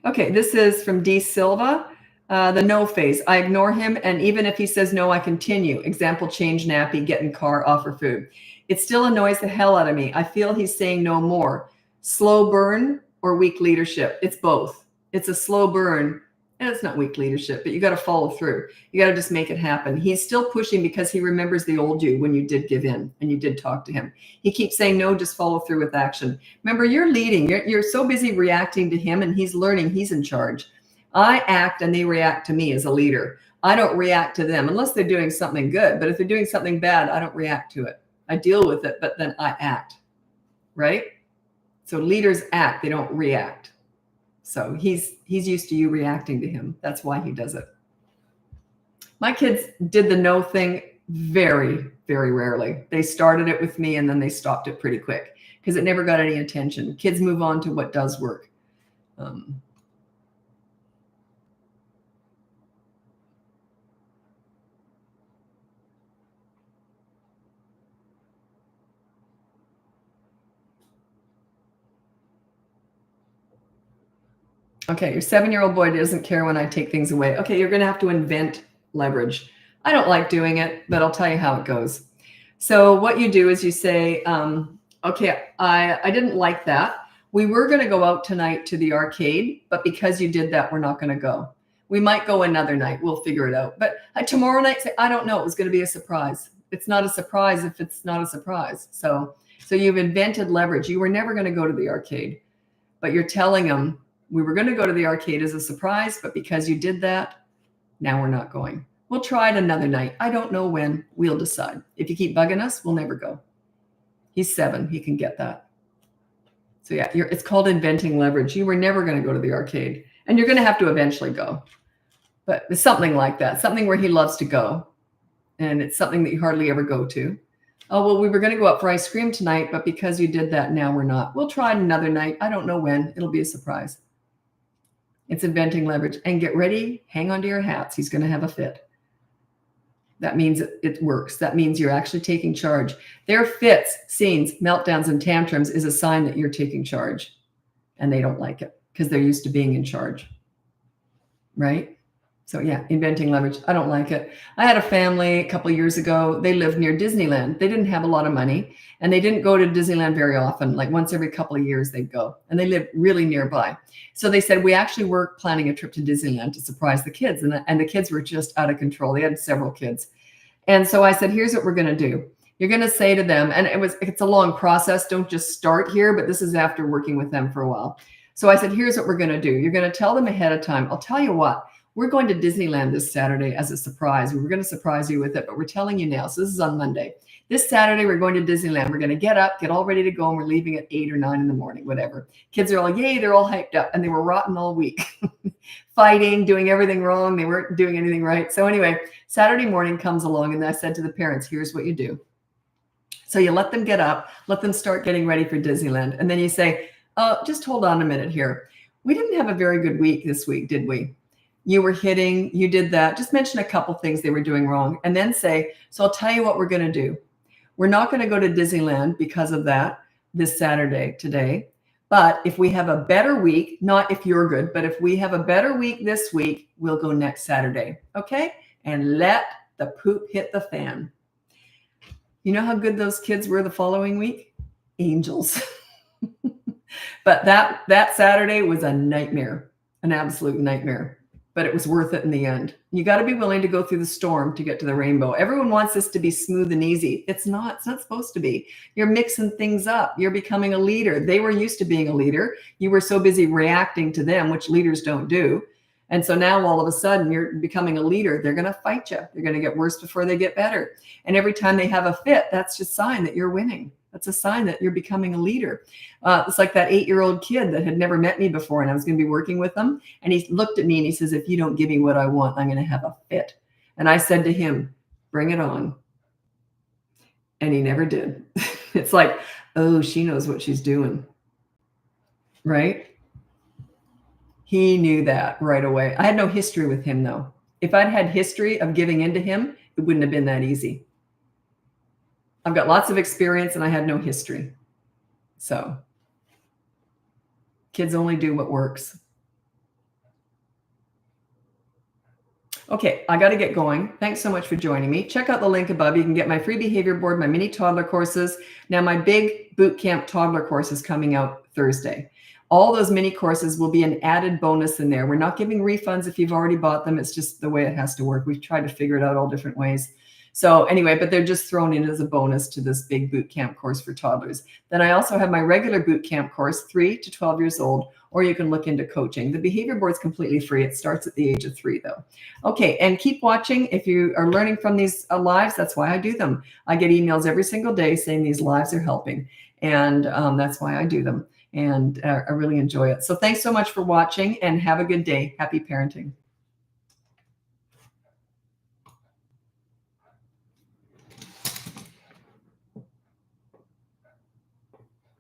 Okay, this is from D. Silva. The no phase. I ignore him, and even if he says no, I continue. Example, change nappy, get in car, offer food. It still annoys the hell out of me. I feel he's saying no more. Slow burn or weak leadership? It's both. It's a slow burn, and it's not weak leadership, but you got to follow through. You got to just make it happen. He's still pushing because he remembers the old you when you did give in and you did talk to him. He keeps saying no, just follow through with action. Remember, you're leading. You're so busy reacting to him, and he's learning. He's in charge. I act and they react to me as a leader. I don't react to them unless they're doing something good. But if they're doing something bad, I don't react to it. I deal with it, but then I act, right? So leaders act, they don't react. So he's used to you reacting to him. That's why he does it. My kids did the no thing very, very rarely. They started it with me and then they stopped it pretty quick because it never got any attention. Kids move on to what does work. Okay, your 7-year-old boy doesn't care when I take things away. Okay, you're going to have to invent leverage. I don't like doing it, but I'll tell you how it goes. So what you do is you say, okay, I didn't like that. We were going to go out tonight to the arcade, but because you did that, we're not going to go. We might go another night. We'll figure it out. But tomorrow night, say, I don't know. It was going to be a surprise. It's not a surprise if it's not a surprise. So you've invented leverage. You were never going to go to the arcade, but you're telling them, we were going to go to the arcade as a surprise, but because you did that, now we're not going. We'll try it another night. I don't know when. We'll decide. If you keep bugging us, we'll never go. He's 7. He can get that. So yeah, it's called inventing leverage. You were never going to go to the arcade, and you're going to have to eventually go. But it's something like that, something where he loves to go, and it's something that you hardly ever go to. Oh, well, we were going to go out for ice cream tonight, but because you did that, now we're not. We'll try it another night. I don't know when. It'll be a surprise. It's inventing leverage. And get ready. Hang on to your hats. He's going to have a fit. That means it works. That means you're actually taking charge. Their fits, scenes, meltdowns, and tantrums is a sign that you're taking charge. And they don't like it because they're used to being in charge. Right? So yeah, inventing leverage. I don't like it. I had a family a couple of years ago. They lived near Disneyland. They didn't have a lot of money, and they didn't go to Disneyland very often. Like once every couple of years they'd go, and they lived really nearby. So they said, we actually were planning a trip to Disneyland to surprise the kids. And the kids were just out of control. They had several kids. And so I said, here's what we're going to do. You're going to say to them, and it's a long process. Don't just start here, but this is after working with them for a while. So I said, here's what we're going to do. You're going to tell them ahead of time. I'll tell you what. We're going to Disneyland this Saturday as a surprise. We were going to surprise you with it, but we're telling you now. So this is on Monday. This Saturday, we're going to Disneyland. We're going to get up, get all ready to go, and we're leaving at 8 or 9 in the morning, whatever. Kids are all, yay, they're all hyped up, and they were rotten all week. Fighting, doing everything wrong. They weren't doing anything right. So anyway, Saturday morning comes along, and I said to the parents, here's what you do. So you let them get up, let them start getting ready for Disneyland, and then you say, just hold on a minute here. We didn't have a very good week this week, did we? You were hitting, you did that. Just mention a couple things they were doing wrong, and then say, so I'll tell you what we're going to do. We're not going to go to Disneyland because of that this Saturday today. But if we have a better week, not if you're good, but if we have a better week this week, we'll go next Saturday. Okay? And let the poop hit the fan. You know how good those kids were the following week? Angels. But that Saturday was a nightmare, an absolute nightmare. But it was worth it in the end. You got to be willing to go through the storm to get to the rainbow. Everyone wants this to be smooth and easy. It's not. It's not supposed to be. You're mixing things up. You're becoming a leader. They were used to being a leader. You were so busy reacting to them, which leaders don't do. And so now all of a sudden you're becoming a leader. They're going to fight you. They're going to get worse before they get better. And every time they have a fit, that's just a sign that you're winning. That's a sign that you're becoming a leader. It's like that 8-year-old kid that had never met me before, and I was going to be working with him. And he looked at me and he says, if you don't give me what I want, I'm going to have a fit. And I said to him, bring it on. And he never did. It's like, oh, she knows what she's doing. Right? He knew that right away. I had no history with him, though. If I'd had history of giving in to him, it wouldn't have been that easy. I've got lots of experience and I had no history. So kids only do what works. Okay, I got to get going. Thanks so much for joining me. Check out the link above. You can get my free behavior board, my mini toddler courses. Now my big boot camp toddler course is coming out Thursday. All those mini courses will be an added bonus in there. We're not giving refunds if you've already bought them. It's just the way it has to work. We've tried to figure it out all different ways. So anyway, but they're just thrown in as a bonus to this big boot camp course for toddlers. Then I also have my regular boot camp course, 3 to 12 years old, or you can look into coaching. The behavior board is completely free. It starts at the age of 3 though. Okay, and keep watching. If you are learning from these lives, that's why I do them. I get emails every single day saying these lives are helping. And that's why I do them. And I really enjoy it. So thanks so much for watching and have a good day. Happy parenting.